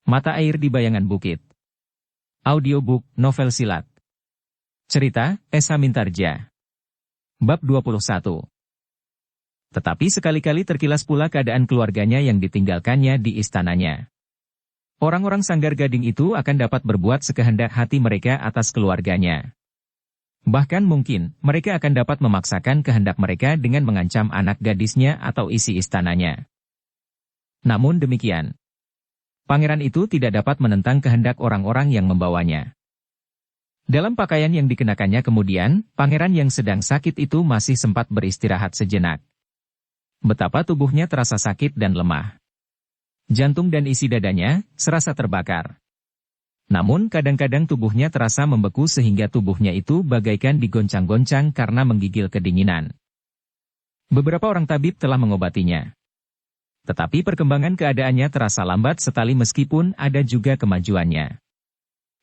Mata air di bayangan bukit. Audiobook, novel silat. Cerita, Esa Mintarja. Bab 21. Tetapi sekali-kali terkilas pula keadaan keluarganya yang ditinggalkannya di istananya. Orang-orang Sanggar Gading itu akan dapat berbuat sekehendak hati mereka atas keluarganya. Bahkan mungkin, mereka akan dapat memaksakan kehendak mereka dengan mengancam anak gadisnya atau isi istananya. Namun demikian, pangeran itu tidak dapat menentang kehendak orang-orang yang membawanya. Dalam pakaian yang dikenakannya kemudian, pangeran yang sedang sakit itu masih sempat beristirahat sejenak. Betapa tubuhnya terasa sakit dan lemah. Jantung dan isi dadanya serasa terbakar. Namun kadang-kadang tubuhnya terasa membeku sehingga tubuhnya itu bagaikan digoncang-goncang karena menggigil kedinginan. Beberapa orang tabib telah mengobatinya. Tetapi perkembangan keadaannya terasa lambat sekali meskipun ada juga kemajuannya.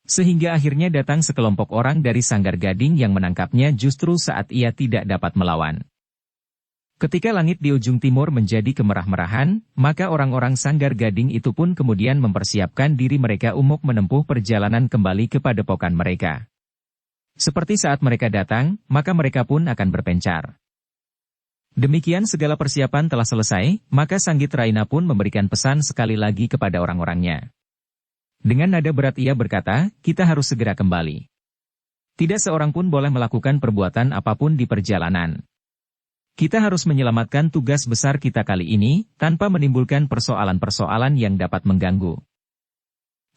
Sehingga akhirnya datang sekelompok orang dari Sanggar Gading yang menangkapnya justru saat ia tidak dapat melawan. Ketika langit di ujung timur menjadi kemerah-merahan, maka orang-orang Sanggar Gading itu pun kemudian mempersiapkan diri mereka untuk menempuh perjalanan kembali ke padepokan mereka. Seperti saat mereka datang, maka mereka pun akan berpencar. Demikian segala persiapan telah selesai, maka Sanggit Raina pun memberikan pesan sekali lagi kepada orang-orangnya. Dengan nada berat ia berkata, kita harus segera kembali. Tidak seorang pun boleh melakukan perbuatan apapun di perjalanan. Kita harus menyelamatkan tugas besar kita kali ini, tanpa menimbulkan persoalan-persoalan yang dapat mengganggu.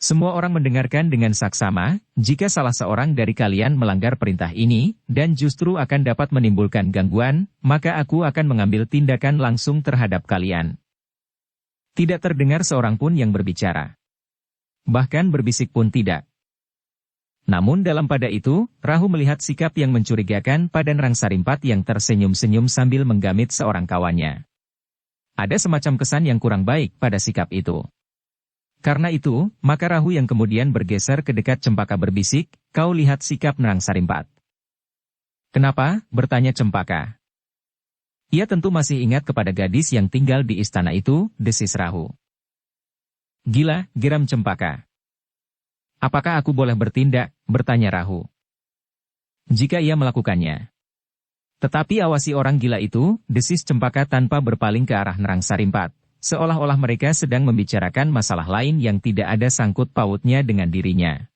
Semua orang mendengarkan dengan saksama, jika salah seorang dari kalian melanggar perintah ini, dan justru akan dapat menimbulkan gangguan, maka aku akan mengambil tindakan langsung terhadap kalian. Tidak terdengar seorang pun yang berbicara. Bahkan berbisik pun tidak. Namun dalam pada itu, Rahu melihat sikap yang mencurigakan pada Nerang Sarimpat yang tersenyum-senyum sambil menggamit seorang kawannya. Ada semacam kesan yang kurang baik pada sikap itu. Karena itu, maka Rahu yang kemudian bergeser ke dekat Cempaka berbisik, kau lihat sikap Nerang Sarimpat. Kenapa? Bertanya Cempaka. Ia tentu masih ingat kepada gadis yang tinggal di istana itu, desis Rahu. Gila, geram Cempaka. Apakah aku boleh bertindak? Bertanya Rahu. Jika ia melakukannya. Tetapi awasi orang gila itu, desis Cempaka tanpa berpaling ke arah Nerang Sarimpat. Seolah-olah mereka sedang membicarakan masalah lain yang tidak ada sangkut pautnya dengan dirinya.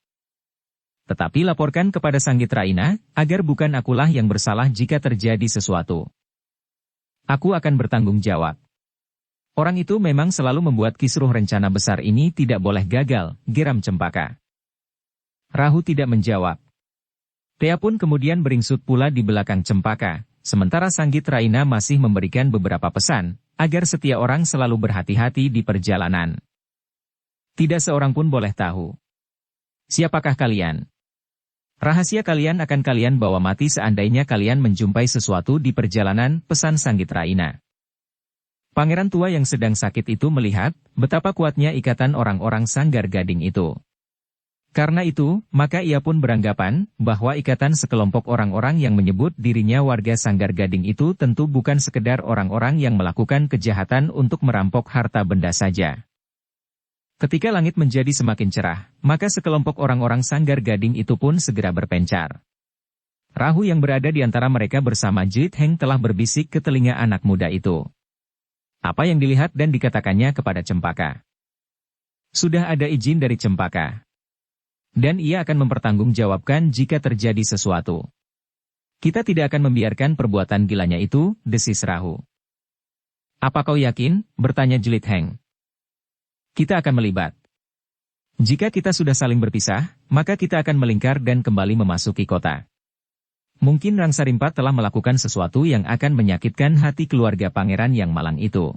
Tetapi laporkan kepada Sanggit Raina, agar bukan akulah yang bersalah jika terjadi sesuatu. Aku akan bertanggung jawab. Orang itu memang selalu membuat kisruh rencana besar ini tidak boleh gagal, geram Cempaka. Rahu tidak menjawab. Tea pun kemudian beringsut pula di belakang Cempaka, sementara Sanggit Raina masih memberikan beberapa pesan, agar setiap orang selalu berhati-hati di perjalanan. Tidak seorang pun boleh tahu. Siapakah kalian? Rahasia kalian akan kalian bawa mati seandainya kalian menjumpai sesuatu di perjalanan, pesan Sanggit Raina. Pangeran tua yang sedang sakit itu melihat betapa kuatnya ikatan orang-orang Sanggar Gading itu. Karena itu, maka ia pun beranggapan bahwa ikatan sekelompok orang-orang yang menyebut dirinya warga Sanggar Gading itu tentu bukan sekedar orang-orang yang melakukan kejahatan untuk merampok harta benda saja. Ketika langit menjadi semakin cerah, maka sekelompok orang-orang Sanggar Gading itu pun segera berpencar. Rahu yang berada di antara mereka bersama Jit Heng telah berbisik ke telinga anak muda itu. Apa yang dilihat dan dikatakannya kepada Cempaka? Sudah ada izin dari Cempaka. Dan ia akan mempertanggungjawabkan jika terjadi sesuatu. Kita tidak akan membiarkan perbuatan gilanya itu, desis Rahu. Apa kau yakin? Bertanya Jelit Heng. Kita akan melibat. Jika kita sudah saling berpisah, maka kita akan melingkar dan kembali memasuki kota. Mungkin Nerang Sarimpat telah melakukan sesuatu yang akan menyakitkan hati keluarga pangeran yang malang itu.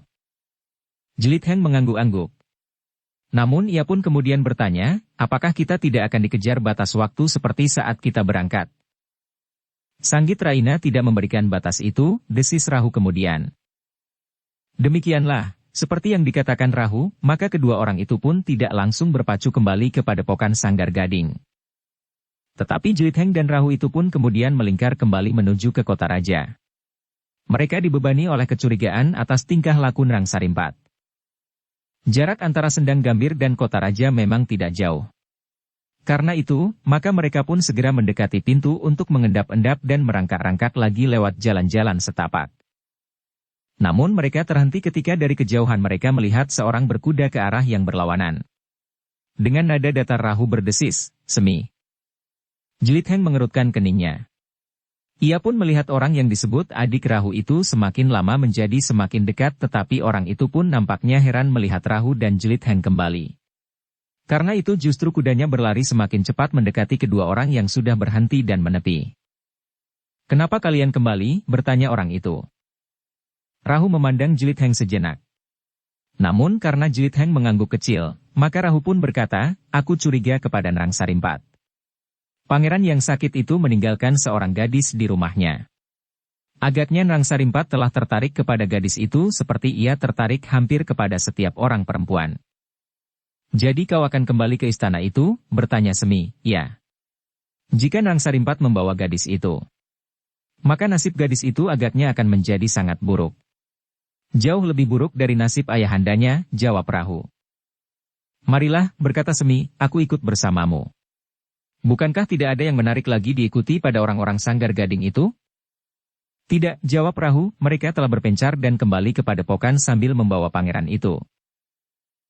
Jelit Heng mengangguk-angguk. Namun ia pun kemudian bertanya, apakah kita tidak akan dikejar batas waktu seperti saat kita berangkat? Sanggit Raina tidak memberikan batas itu, desis Rahu kemudian. Demikianlah, seperti yang dikatakan Rahu, maka kedua orang itu pun tidak langsung berpacu kembali ke padepokan Sanggar Gading. Tetapi Jelit Heng dan Rahu itu pun kemudian melingkar kembali menuju ke kota raja. Mereka dibebani oleh kecurigaan atas tingkah laku Nerang Sarimpat. Jarak antara Sendang Gambir dan kota raja memang tidak jauh. Karena itu, maka mereka pun segera mendekati pintu untuk mengendap-endap dan merangkak-rangkak lagi lewat jalan-jalan setapak. Namun mereka terhenti ketika dari kejauhan mereka melihat seorang berkuda ke arah yang berlawanan. Dengan nada datar Rahu berdesis, "Semi." Jelit Heng mengerutkan keningnya. Ia pun melihat orang yang disebut adik Rahu itu semakin lama menjadi semakin dekat, tetapi orang itu pun nampaknya heran melihat Rahu dan Jelit Heng kembali. Karena itu justru kudanya berlari semakin cepat mendekati kedua orang yang sudah berhenti dan menepi. "Kenapa kalian kembali?" bertanya orang itu. Rahu memandang Jelit Heng sejenak. Namun karena Jelit Heng mengangguk kecil, maka Rahu pun berkata, "Aku curiga kepada Nrang Sarimpat. Pangeran yang sakit itu meninggalkan seorang gadis di rumahnya. Agaknya Nrang Sarimpat telah tertarik kepada gadis itu seperti ia tertarik hampir kepada setiap orang perempuan." "Jadi kau akan kembali ke istana itu?" bertanya Semi. "Ya. Jika Nrang Sarimpat membawa gadis itu, maka nasib gadis itu agaknya akan menjadi sangat buruk. Jauh lebih buruk dari nasib ayahandanya," jawab Rahu. "Marilah," berkata Semi, "aku ikut bersamamu." "Bukankah tidak ada yang menarik lagi diikuti pada orang-orang Sanggar Gading itu?" "Tidak," jawab Rahu, "mereka telah berpencar dan kembali ke padepokan sambil membawa pangeran itu."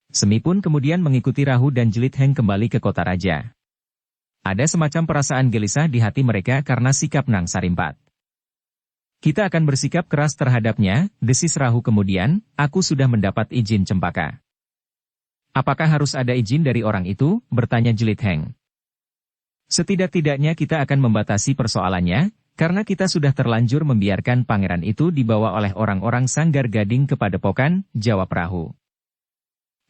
Semi pun kemudian mengikuti Rahu dan Jelit Heng kembali ke kota raja. Ada semacam perasaan gelisah di hati mereka karena sikap Nrang Sarimpat. "Kita akan bersikap keras terhadapnya," desis Rahu kemudian, "aku sudah mendapat izin Cempaka." "Apakah harus ada izin dari orang itu?" bertanya Jelit Heng. "Setidak-tidaknya kita akan membatasi persoalannya, karena kita sudah terlanjur membiarkan pangeran itu dibawa oleh orang-orang Sanggar Gading ke padepokan," jawab Rahu.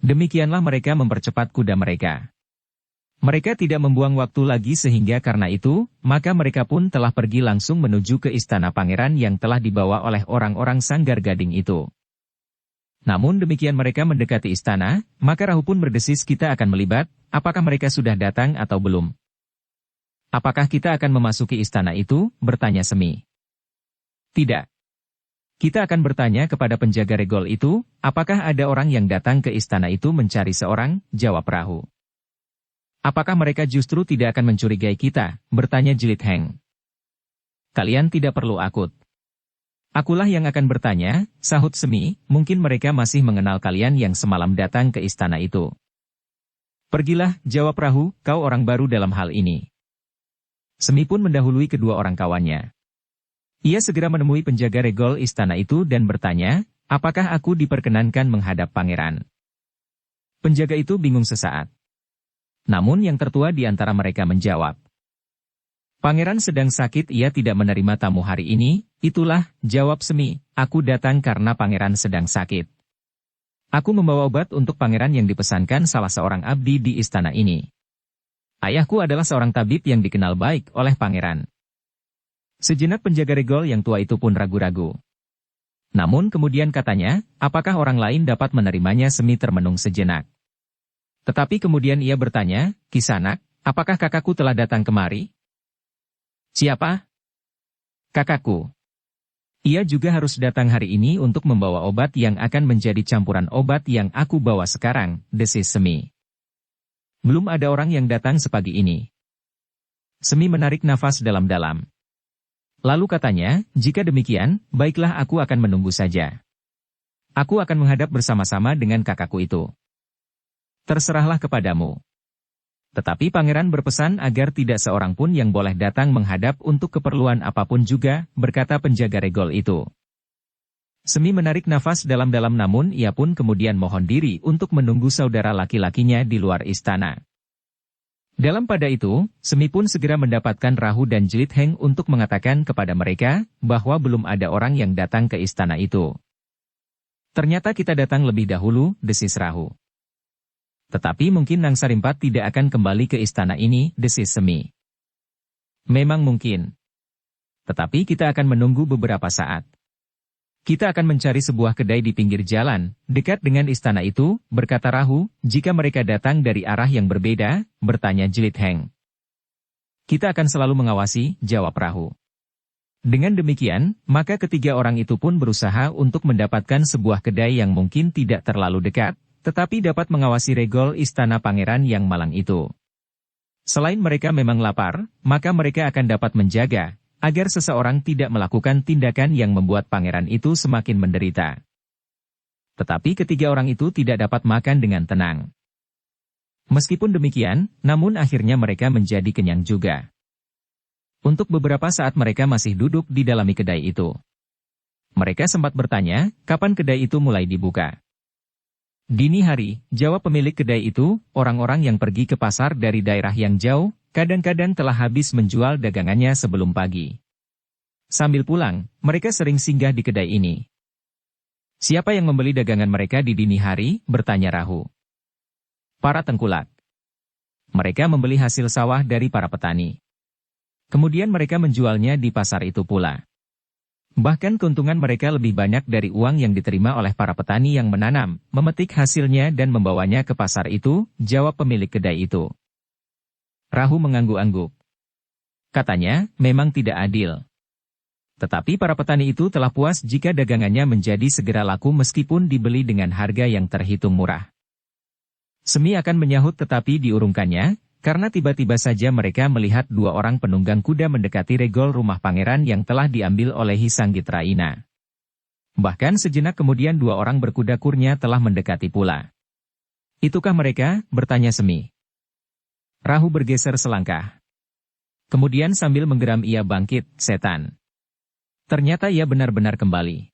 Demikianlah mereka mempercepat kuda mereka. Mereka tidak membuang waktu lagi sehingga karena itu, maka mereka pun telah pergi langsung menuju ke istana pangeran yang telah dibawa oleh orang-orang Sanggar Gading itu. Namun demikian mereka mendekati istana, maka Rahu pun berdesis, "Kita akan melibat, apakah mereka sudah datang atau belum?" "Apakah kita akan memasuki istana itu?" bertanya Semi. "Tidak. Kita akan bertanya kepada penjaga regol itu, apakah ada orang yang datang ke istana itu mencari seorang," jawab Rahu. "Apakah mereka justru tidak akan mencurigai kita?" bertanya Jelit Heng. "Kalian tidak perlu akut. Akulah yang akan bertanya," sahut Semi, "mungkin mereka masih mengenal kalian yang semalam datang ke istana itu." "Pergilah," jawab Rahu, "kau orang baru dalam hal ini." Semi pun mendahului kedua orang kawannya. Ia segera menemui penjaga regol istana itu dan bertanya, "Apakah aku diperkenankan menghadap pangeran?" Penjaga itu bingung sesaat. Namun yang tertua di antara mereka menjawab, "Pangeran sedang sakit, ia tidak menerima tamu hari ini." "Itulah," jawab Semi, "aku datang karena pangeran sedang sakit. Aku membawa obat untuk pangeran yang dipesankan salah seorang abdi di istana ini. Ayahku adalah seorang tabib yang dikenal baik oleh pangeran." Sejenak penjaga regol yang tua itu pun ragu-ragu. Namun kemudian katanya, "Apakah orang lain dapat menerimanya?" Semi termenung sejenak. Tetapi kemudian ia bertanya, "Kisanak, apakah kakakku telah datang kemari?" "Siapa?" "Kakakku. Ia juga harus datang hari ini untuk membawa obat yang akan menjadi campuran obat yang aku bawa sekarang," desis Semi. "Belum ada orang yang datang sepagi ini." Semi menarik nafas dalam-dalam. Lalu katanya, "Jika demikian, baiklah, aku akan menunggu saja. Aku akan menghadap bersama-sama dengan kakakku itu." "Terserahlah kepadamu. Tetapi pangeran berpesan agar tidak seorang pun yang boleh datang menghadap untuk keperluan apapun juga," berkata penjaga regol itu. Semi menarik nafas dalam-dalam namun ia pun kemudian mohon diri untuk menunggu saudara laki-lakinya di luar istana. Dalam pada itu, Semi pun segera mendapatkan Rahu dan Jelit Heng untuk mengatakan kepada mereka bahwa belum ada orang yang datang ke istana itu. "Ternyata kita datang lebih dahulu," desis Rahu. "Tetapi mungkin Nrang Sarimpat tidak akan kembali ke istana ini," desis Semi. "Memang mungkin. Tetapi kita akan menunggu beberapa saat. Kita akan mencari sebuah kedai di pinggir jalan, dekat dengan istana itu," berkata Rahu. "Jika mereka datang dari arah yang berbeda," bertanya Jelit Heng. "Kita akan selalu mengawasi," jawab Rahu. Dengan demikian, maka ketiga orang itu pun berusaha untuk mendapatkan sebuah kedai yang mungkin tidak terlalu dekat, tetapi dapat mengawasi regol istana pangeran yang malang itu. Selain mereka memang lapar, maka mereka akan dapat menjaga, agar seseorang tidak melakukan tindakan yang membuat pangeran itu semakin menderita. Tetapi ketiga orang itu tidak dapat makan dengan tenang. Meskipun demikian, namun akhirnya mereka menjadi kenyang juga. Untuk beberapa saat mereka masih duduk di dalam kedai itu. Mereka sempat bertanya, kapan kedai itu mulai dibuka. Dini hari, jawab pemilik kedai itu, orang-orang yang pergi ke pasar dari daerah yang jauh, kadang-kadang telah habis menjual dagangannya sebelum pagi. Sambil pulang, mereka sering singgah di kedai ini. Siapa yang membeli dagangan mereka di dini hari? Bertanya Rahu. Para tengkulak. Mereka membeli hasil sawah dari para petani. Kemudian mereka menjualnya di pasar itu pula. Bahkan keuntungan mereka lebih banyak dari uang yang diterima oleh para petani yang menanam, memetik hasilnya dan membawanya ke pasar itu, jawab pemilik kedai itu. Rahu mengangguk-angguk. Katanya, memang tidak adil. Tetapi para petani itu telah puas jika dagangannya menjadi segera laku meskipun dibeli dengan harga yang terhitung murah. Semi akan menyahut tetapi diurungkannya, karena tiba-tiba saja mereka melihat dua orang penunggang kuda mendekati regol rumah pangeran yang telah diambil oleh Hisanggit Raina. Bahkan sejenak kemudian dua orang berkuda kurnya telah mendekati pula. Itukah mereka? Bertanya Semi. Rahu bergeser selangkah. Kemudian sambil menggeram ia bangkit, setan. Ternyata ia benar-benar kembali.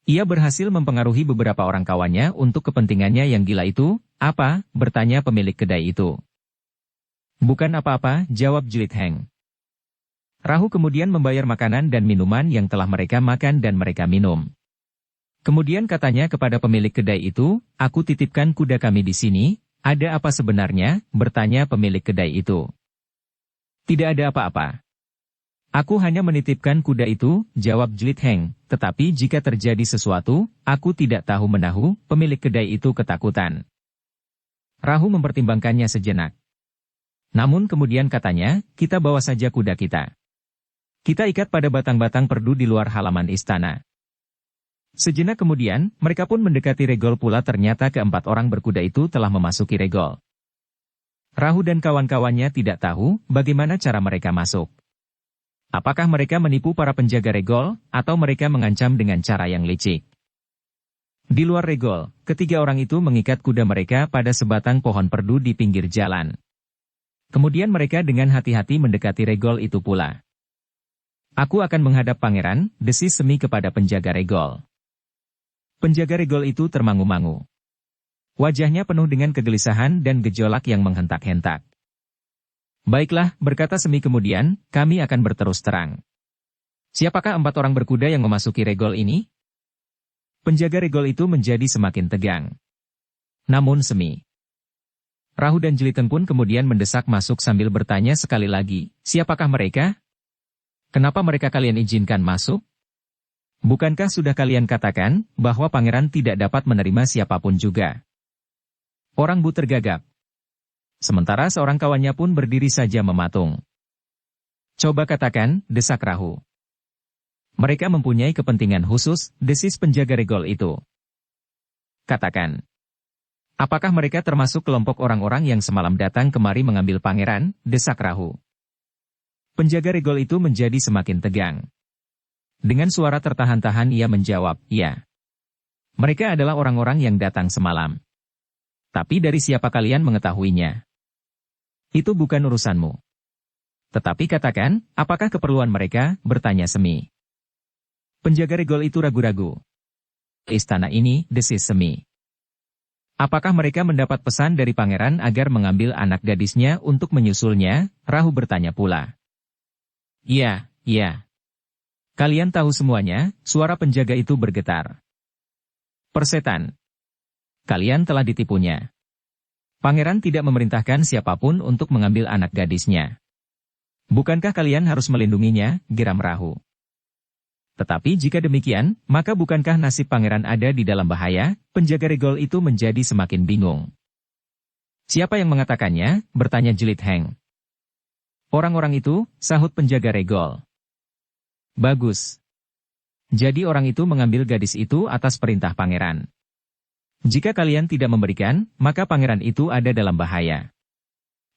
Ia berhasil mempengaruhi beberapa orang kawannya untuk kepentingannya yang gila itu. Apa? Bertanya pemilik kedai itu. Bukan apa-apa, jawab Jlit Heng. Rahu kemudian membayar makanan dan minuman yang telah mereka makan dan mereka minum. Kemudian katanya kepada pemilik kedai itu, aku titipkan kuda kami di sini, ada apa sebenarnya? Bertanya pemilik kedai itu. Tidak ada apa-apa. Aku hanya menitipkan kuda itu, jawab Jlit Heng, tetapi jika terjadi sesuatu, aku tidak tahu menahu, pemilik kedai itu ketakutan. Rahu mempertimbangkannya sejenak. Namun kemudian katanya, kita bawa saja kuda kita. Kita ikat pada batang-batang perdu di luar halaman istana. Sejenak kemudian, mereka pun mendekati regol pula ternyata keempat orang berkuda itu telah memasuki regol. Rahu dan kawan-kawannya tidak tahu bagaimana cara mereka masuk. Apakah mereka menipu para penjaga regol, atau mereka mengancam dengan cara yang licik. Di luar regol, ketiga orang itu mengikat kuda mereka pada sebatang pohon perdu di pinggir jalan. Kemudian mereka dengan hati-hati mendekati regol itu pula. Aku akan menghadap pangeran, desis Semi kepada penjaga regol. Penjaga regol itu termangu-mangu. Wajahnya penuh dengan kegelisahan dan gejolak yang menghentak-hentak. Baiklah, berkata Semi kemudian, kami akan berterus terang. Siapakah empat orang berkuda yang memasuki regol ini? Penjaga regol itu menjadi semakin tegang. Namun Semi, Rahu dan Jeliten pun kemudian mendesak masuk sambil bertanya sekali lagi, siapakah mereka? Kenapa mereka kalian izinkan masuk? Bukankah sudah kalian katakan, bahwa pangeran tidak dapat menerima siapapun juga? Orang Bu tergagap. Sementara seorang kawannya pun berdiri saja mematung. Coba katakan, desak Rahu. Mereka mempunyai kepentingan khusus, desis penjaga regol itu. Katakan. Apakah mereka termasuk kelompok orang-orang yang semalam datang kemari mengambil pangeran? Desak Rahu. Penjaga regol itu menjadi semakin tegang. Dengan suara tertahan-tahan ia menjawab, ya. Mereka adalah orang-orang yang datang semalam. Tapi dari siapa kalian mengetahuinya? Itu bukan urusanmu. Tetapi katakan, apakah keperluan mereka? Bertanya Semi. Penjaga regol itu ragu-ragu. Istana ini, desis Semi. Apakah mereka mendapat pesan dari pangeran agar mengambil anak gadisnya untuk menyusulnya? Rahu bertanya pula. Iya, iya. Kalian tahu semuanya, suara penjaga itu bergetar. Persetan. Kalian telah ditipunya. Pangeran tidak memerintahkan siapapun untuk mengambil anak gadisnya. Bukankah kalian harus melindunginya? Geram Rahu. Tetapi jika demikian, maka bukankah nasib pangeran ada di dalam bahaya? Penjaga regol itu menjadi semakin bingung. Siapa yang mengatakannya? Bertanya Jlit Heng. Orang-orang itu, sahut penjaga regol. Bagus. Jadi orang itu mengambil gadis itu atas perintah pangeran. Jika kalian tidak memberikan, maka pangeran itu ada dalam bahaya.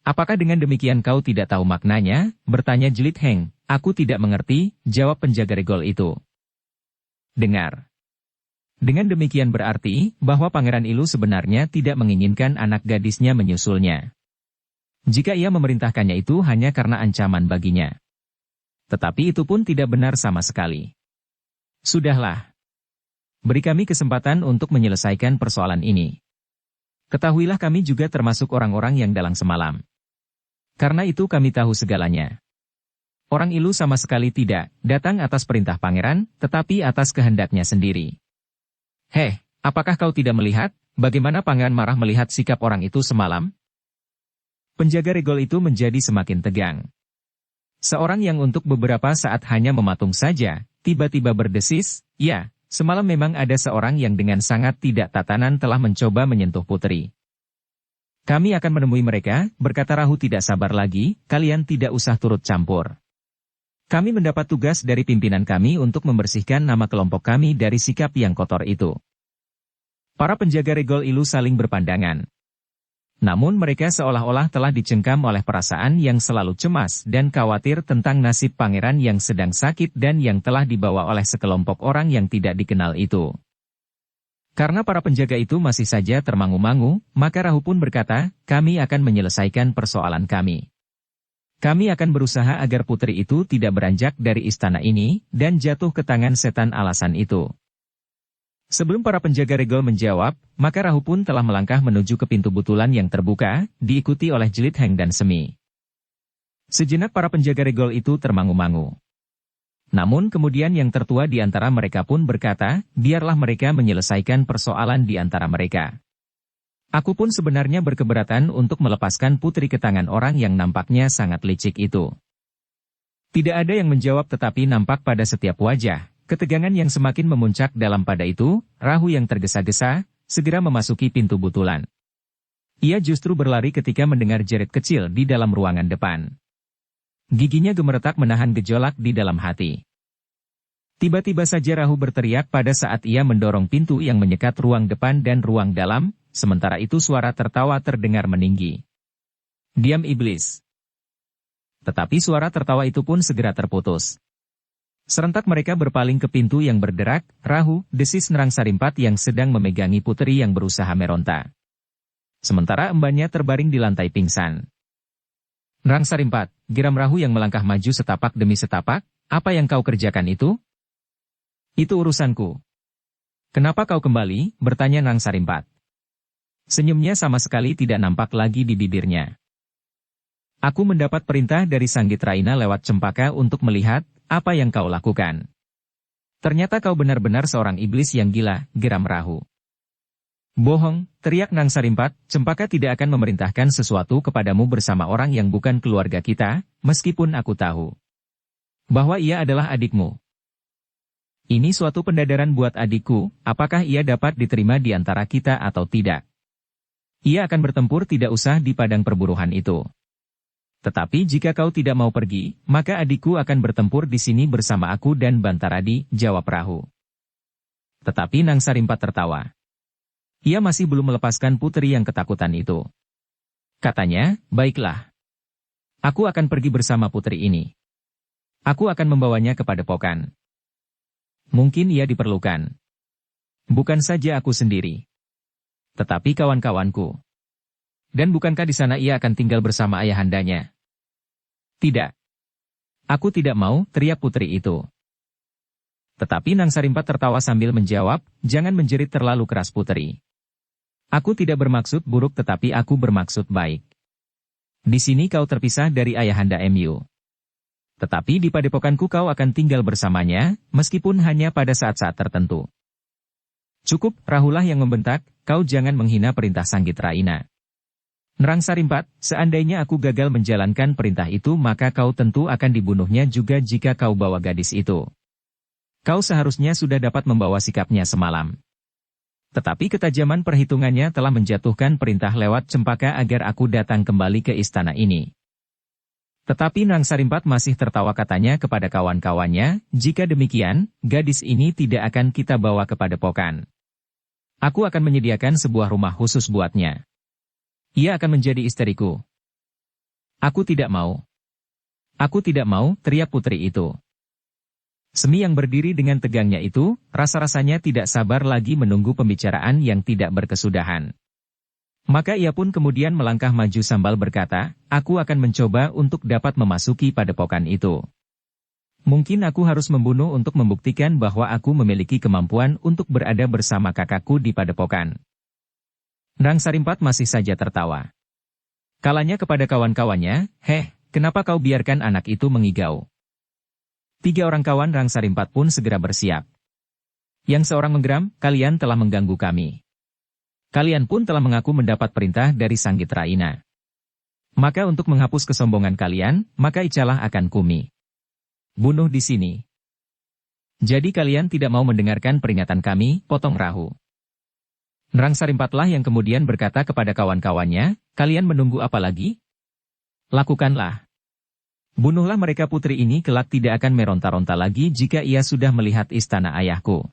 Apakah dengan demikian kau tidak tahu maknanya? Bertanya Jelit Heng. Aku tidak mengerti, jawab penjaga regol itu. Dengar. Dengan demikian berarti, bahwa Pangeran Ilu sebenarnya tidak menginginkan anak gadisnya menyusulnya. Jika ia memerintahkannya itu hanya karena ancaman baginya. Tetapi itu pun tidak benar sama sekali. Sudahlah. Beri kami kesempatan untuk menyelesaikan persoalan ini. Ketahuilah kami juga termasuk orang-orang yang dalang semalam. Karena itu kami tahu segalanya. Orang Ilu sama sekali tidak datang atas perintah pangeran, tetapi atas kehendaknya sendiri. Heh, apakah kau tidak melihat, bagaimana pangeran marah melihat sikap orang itu semalam? Penjaga regol itu menjadi semakin tegang. Seorang yang untuk beberapa saat hanya mematung saja, tiba-tiba berdesis, ya, semalam memang ada seorang yang dengan sangat tidak tatanan telah mencoba menyentuh putri. Kami akan menemui mereka, berkata Rahu tidak sabar lagi, kalian tidak usah turut campur. Kami mendapat tugas dari pimpinan kami untuk membersihkan nama kelompok kami dari sikap yang kotor itu. Para penjaga regol Ilu saling berpandangan. Namun mereka seolah-olah telah dicengkam oleh perasaan yang selalu cemas dan khawatir tentang nasib pangeran yang sedang sakit dan yang telah dibawa oleh sekelompok orang yang tidak dikenal itu. Karena para penjaga itu masih saja termangu-mangu, maka Rahu pun berkata, kami akan menyelesaikan persoalan kami. Kami akan berusaha agar putri itu tidak beranjak dari istana ini, dan jatuh ke tangan setan alasan itu. Sebelum para penjaga regol menjawab, maka Rahu pun telah melangkah menuju ke pintu butulan yang terbuka, diikuti oleh Jelit Heng dan Semi. Sejenak para penjaga regol itu termangu-mangu. Namun kemudian yang tertua di antara mereka pun berkata, biarlah mereka menyelesaikan persoalan di antara mereka. Aku pun sebenarnya berkeberatan untuk melepaskan putri ke tangan orang yang nampaknya sangat licik itu. Tidak ada yang menjawab tetapi nampak pada setiap wajah, ketegangan yang semakin memuncak dalam pada itu, Rahu yang tergesa-gesa, segera memasuki pintu butulan. Ia justru berlari ketika mendengar jerit kecil di dalam ruangan depan. Giginya gemeretak menahan gejolak di dalam hati. Tiba-tiba saja Rahu berteriak pada saat ia mendorong pintu yang menyekat ruang depan dan ruang dalam, sementara itu suara tertawa terdengar meninggi. Diam iblis. Tetapi suara tertawa itu pun segera terputus. Serentak mereka berpaling ke pintu yang berderak, Rahu, desis Nerang Sarimpat yang sedang memegangi putri yang berusaha meronta. Sementara embannya terbaring di lantai pingsan. Nerang Sarimpat, geram Rahu yang melangkah maju setapak demi setapak, apa yang kau kerjakan itu? Itu urusanku. Kenapa kau kembali? Bertanya Nerang Sarimpat. Senyumnya sama sekali tidak nampak lagi di bibirnya. Aku mendapat perintah dari Sanggit Raina lewat Cempaka untuk melihat apa yang kau lakukan. Ternyata kau benar-benar seorang iblis yang gila, geram Rahu. Bohong, teriak Nang Sarimpat, Cempaka tidak akan memerintahkan sesuatu kepadamu bersama orang yang bukan keluarga kita, meskipun aku tahu bahwa ia adalah adikmu. Ini suatu pendadaran buat adikku, apakah ia dapat diterima di antara kita atau tidak? Ia akan bertempur tidak usah di padang perburuan itu. Tetapi jika kau tidak mau pergi, maka adikku akan bertempur di sini bersama aku dan Bantaradi, jawab Rahu. Tetapi Nang Sarimpat tertawa. Ia masih belum melepaskan putri yang ketakutan itu. Katanya, baiklah. Aku akan pergi bersama putri ini. Aku akan membawanya ke Padepokan. Mungkin ia diperlukan. Bukan saja aku sendiri, tetapi kawan-kawanku. Dan bukankah di sana ia akan tinggal bersama ayahandanya? Tidak. Aku tidak mau, teriak putri itu. Tetapi Nang Sarimpat tertawa sambil menjawab, jangan menjerit terlalu keras putri. Aku tidak bermaksud buruk tetapi aku bermaksud baik. Di sini kau terpisah dari ayahanda MU. Tetapi di padepokanku kau akan tinggal bersamanya, meskipun hanya pada saat-saat tertentu. Cukup, Rahulah yang membentak, kau jangan menghina perintah Sanggit Raina. Nerang Sarimpat, seandainya aku gagal menjalankan perintah itu maka kau tentu akan dibunuhnya juga jika kau bawa gadis itu. Kau seharusnya sudah dapat membawa sikapnya semalam. Tetapi ketajaman perhitungannya telah menjatuhkan perintah lewat Cempaka agar aku datang kembali ke istana ini. Tetapi Nang Sarimpat masih tertawa katanya kepada kawan-kawannya, jika demikian, gadis ini tidak akan kita bawa ke Padepokan. Aku akan menyediakan sebuah rumah khusus buatnya. Ia akan menjadi istriku. Aku tidak mau. Aku tidak mau, teriak putri itu. Semi yang berdiri dengan tegangnya itu, rasa-rasanya tidak sabar lagi menunggu pembicaraan yang tidak berkesudahan. Maka ia pun kemudian melangkah maju sambil berkata, aku akan mencoba untuk dapat memasuki padepokan itu. Mungkin aku harus membunuh untuk membuktikan bahwa aku memiliki kemampuan untuk berada bersama kakakku di padepokan. Nrang Sarimpat masih saja tertawa. Kalanya kepada kawan-kawannya, kenapa kau biarkan anak itu mengigau? 3 orang kawan Nrang Sarimpat pun segera bersiap. Yang seorang menggeram, kalian telah mengganggu kami. Kalian pun telah mengaku mendapat perintah dari Sanggit Raina. Maka untuk menghapus kesombongan kalian, maka icalah akan kumi bunuh di sini. Jadi kalian tidak mau mendengarkan peringatan kami, potong Rahu. Nrang Sarimpatlah yang kemudian berkata kepada kawan-kawannya, kalian menunggu apa lagi? Lakukanlah. Bunuhlah mereka, putri ini kelak tidak akan meronta-ronta lagi jika ia sudah melihat istana ayahku.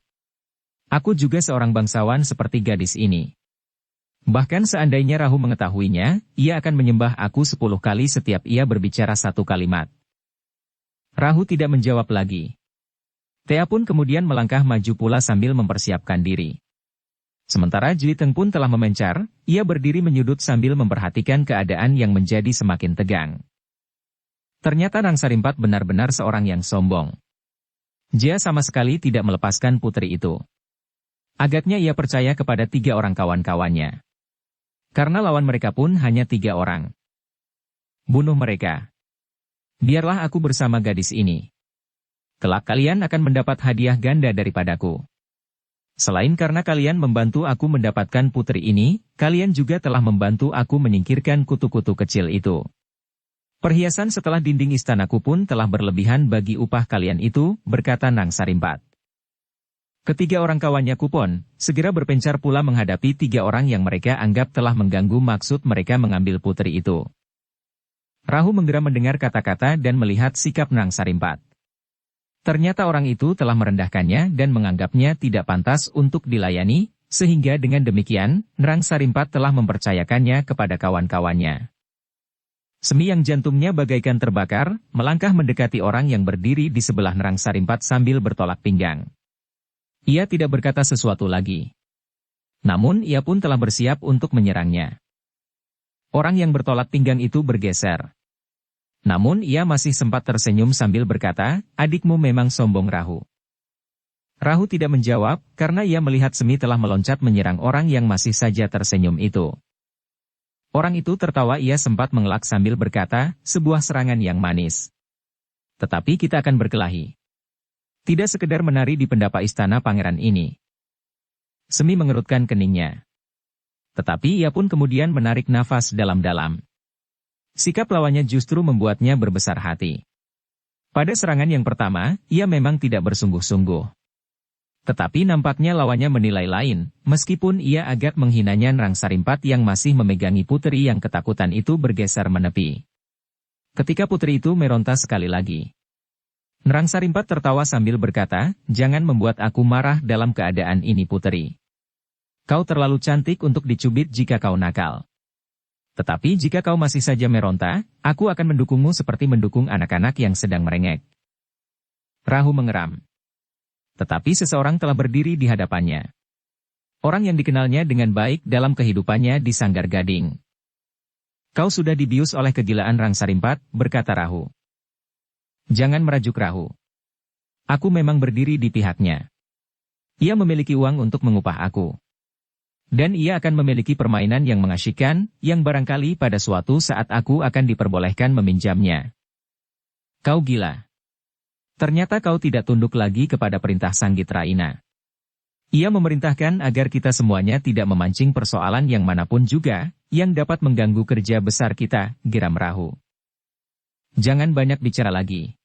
Aku juga seorang bangsawan seperti gadis ini. Bahkan seandainya Rahu mengetahuinya, ia akan menyembah aku 10 kali setiap ia berbicara 1 kalimat. Rahu tidak menjawab lagi. Tea pun kemudian melangkah maju pula sambil mempersiapkan diri. Sementara Jeliteng pun telah memencar, ia berdiri menyudut sambil memperhatikan keadaan yang menjadi semakin tegang. Ternyata Nrang Sarimpat benar-benar seorang yang sombong. Dia sama sekali tidak melepaskan putri itu. Agaknya ia percaya kepada 3 orang kawan-kawannya. Karena lawan mereka pun hanya 3 orang. Bunuh mereka. Biarlah aku bersama gadis ini. Kelak kalian akan mendapat hadiah ganda daripadaku. Selain karena kalian membantu aku mendapatkan putri ini, kalian juga telah membantu aku menyingkirkan kutu-kutu kecil itu. Perhiasan setelah dinding istanaku pun telah berlebihan bagi upah kalian itu, berkata Nrang Sarimpat. Ketiga orang kawannya Kupon, segera berpencar pula menghadapi 3 orang yang mereka anggap telah mengganggu maksud mereka mengambil putri itu. Rahu menggeram mendengar kata-kata dan melihat sikap Nrang Sarimpat. Ternyata orang itu telah merendahkannya dan menganggapnya tidak pantas untuk dilayani, sehingga dengan demikian, Nrang Sarimpat telah mempercayakannya kepada kawan-kawannya. Semi yang jantungnya bagaikan terbakar, melangkah mendekati orang yang berdiri di sebelah Nrang Sarimpat sambil bertolak pinggang. Ia tidak berkata sesuatu lagi. Namun ia pun telah bersiap untuk menyerangnya. Orang yang bertolak pinggang itu bergeser. Namun ia masih sempat tersenyum sambil berkata, adikmu memang sombong Rahu. Rahu tidak menjawab, karena ia melihat Semi telah meloncat menyerang orang yang masih saja tersenyum itu. Orang itu tertawa, ia sempat mengelak sambil berkata, sebuah serangan yang manis. Tetapi kita akan berkelahi. Tidak sekedar menari di pendapa istana pangeran ini. Semi mengerutkan keningnya. Tetapi ia pun kemudian menarik nafas dalam-dalam. Sikap lawannya justru membuatnya berbesar hati. Pada serangan yang pertama, ia memang tidak bersungguh-sungguh. Tetapi nampaknya lawannya menilai lain, meskipun ia agak menghinanya. Nrang Sarimpat yang masih memegangi putri yang ketakutan itu bergeser menepi. Ketika putri itu meronta sekali lagi. Nrang Sarimpat tertawa sambil berkata, jangan membuat aku marah dalam keadaan ini putri. Kau terlalu cantik untuk dicubit jika kau nakal. Tetapi jika kau masih saja meronta, aku akan mendukungmu seperti mendukung anak-anak yang sedang merengek. Rahu mengeram. Tetapi seseorang telah berdiri di hadapannya. Orang yang dikenalnya dengan baik dalam kehidupannya di Sanggar Gading. Kau sudah dibius oleh kegilaan Nrang Sarimpat, berkata Rahu. Jangan merajuk Rahu. Aku memang berdiri di pihaknya. Ia memiliki uang untuk mengupah aku. Dan ia akan memiliki permainan yang mengasyikkan, yang barangkali pada suatu saat aku akan diperbolehkan meminjamnya. Kau gila. Ternyata kau tidak tunduk lagi kepada perintah Sanggit Raina. Ia memerintahkan agar kita semuanya tidak memancing persoalan yang manapun juga, yang dapat mengganggu kerja besar kita, geram Rahu. Jangan banyak bicara lagi.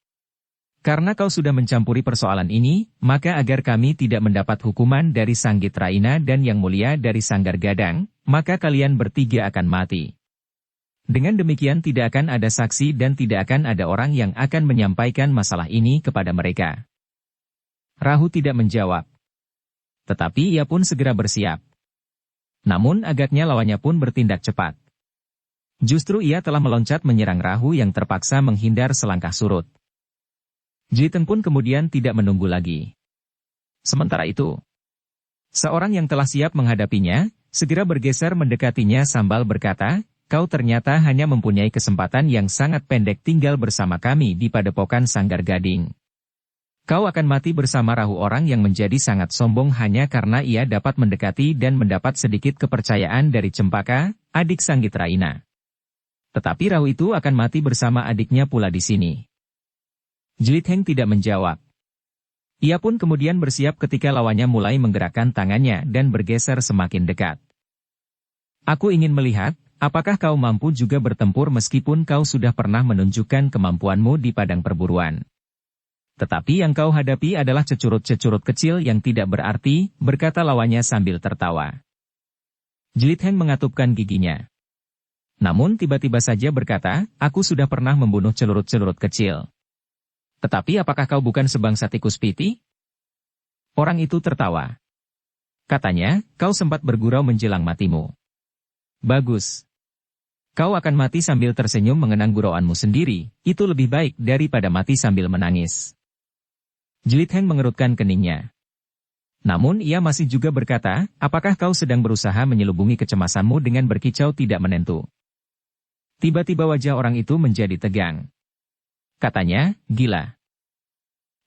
Karena kau sudah mencampuri persoalan ini, maka agar kami tidak mendapat hukuman dari Sanggit Raina dan Yang Mulia dari Sanggar Gadang, maka kalian bertiga akan mati. Dengan demikian tidak akan ada saksi dan tidak akan ada orang yang akan menyampaikan masalah ini kepada mereka. Rahu tidak menjawab. Tetapi ia pun segera bersiap. Namun agaknya lawannya pun bertindak cepat. Justru ia telah meloncat menyerang Rahu yang terpaksa menghindar selangkah surut. Jiteng pun kemudian tidak menunggu lagi. Sementara itu, seorang yang telah siap menghadapinya, segera bergeser mendekatinya sambil berkata, "Kau ternyata hanya mempunyai kesempatan yang sangat pendek tinggal bersama kami di padepokan Sanggar Gading. Kau akan mati bersama Rahu, orang yang menjadi sangat sombong hanya karena ia dapat mendekati dan mendapat sedikit kepercayaan dari Cempaka, adik Sanggit Raina. Tetapi Rahu itu akan mati bersama adiknya pula di sini." Jelit Heng tidak menjawab. Ia pun kemudian bersiap ketika lawannya mulai menggerakkan tangannya dan bergeser semakin dekat. "Aku ingin melihat, apakah kau mampu juga bertempur meskipun kau sudah pernah menunjukkan kemampuanmu di padang perburuan. Tetapi yang kau hadapi adalah cecurut-cecurut kecil yang tidak berarti," berkata lawannya sambil tertawa. Jelit Heng mengatupkan giginya. Namun tiba-tiba saja berkata, "Aku sudah pernah membunuh celurit-celurit kecil. Tetapi apakah kau bukan sebangsa tikus piti?" Orang itu tertawa. Katanya, "Kau sempat bergurau menjelang matimu. Bagus. Kau akan mati sambil tersenyum mengenang gurauanmu sendiri, itu lebih baik daripada mati sambil menangis." Jelit Heng mengerutkan keningnya. Namun ia masih juga berkata, "Apakah kau sedang berusaha menyelubungi kecemasanmu dengan berkicau tidak menentu?" Tiba-tiba wajah orang itu menjadi tegang. Katanya, "Gila.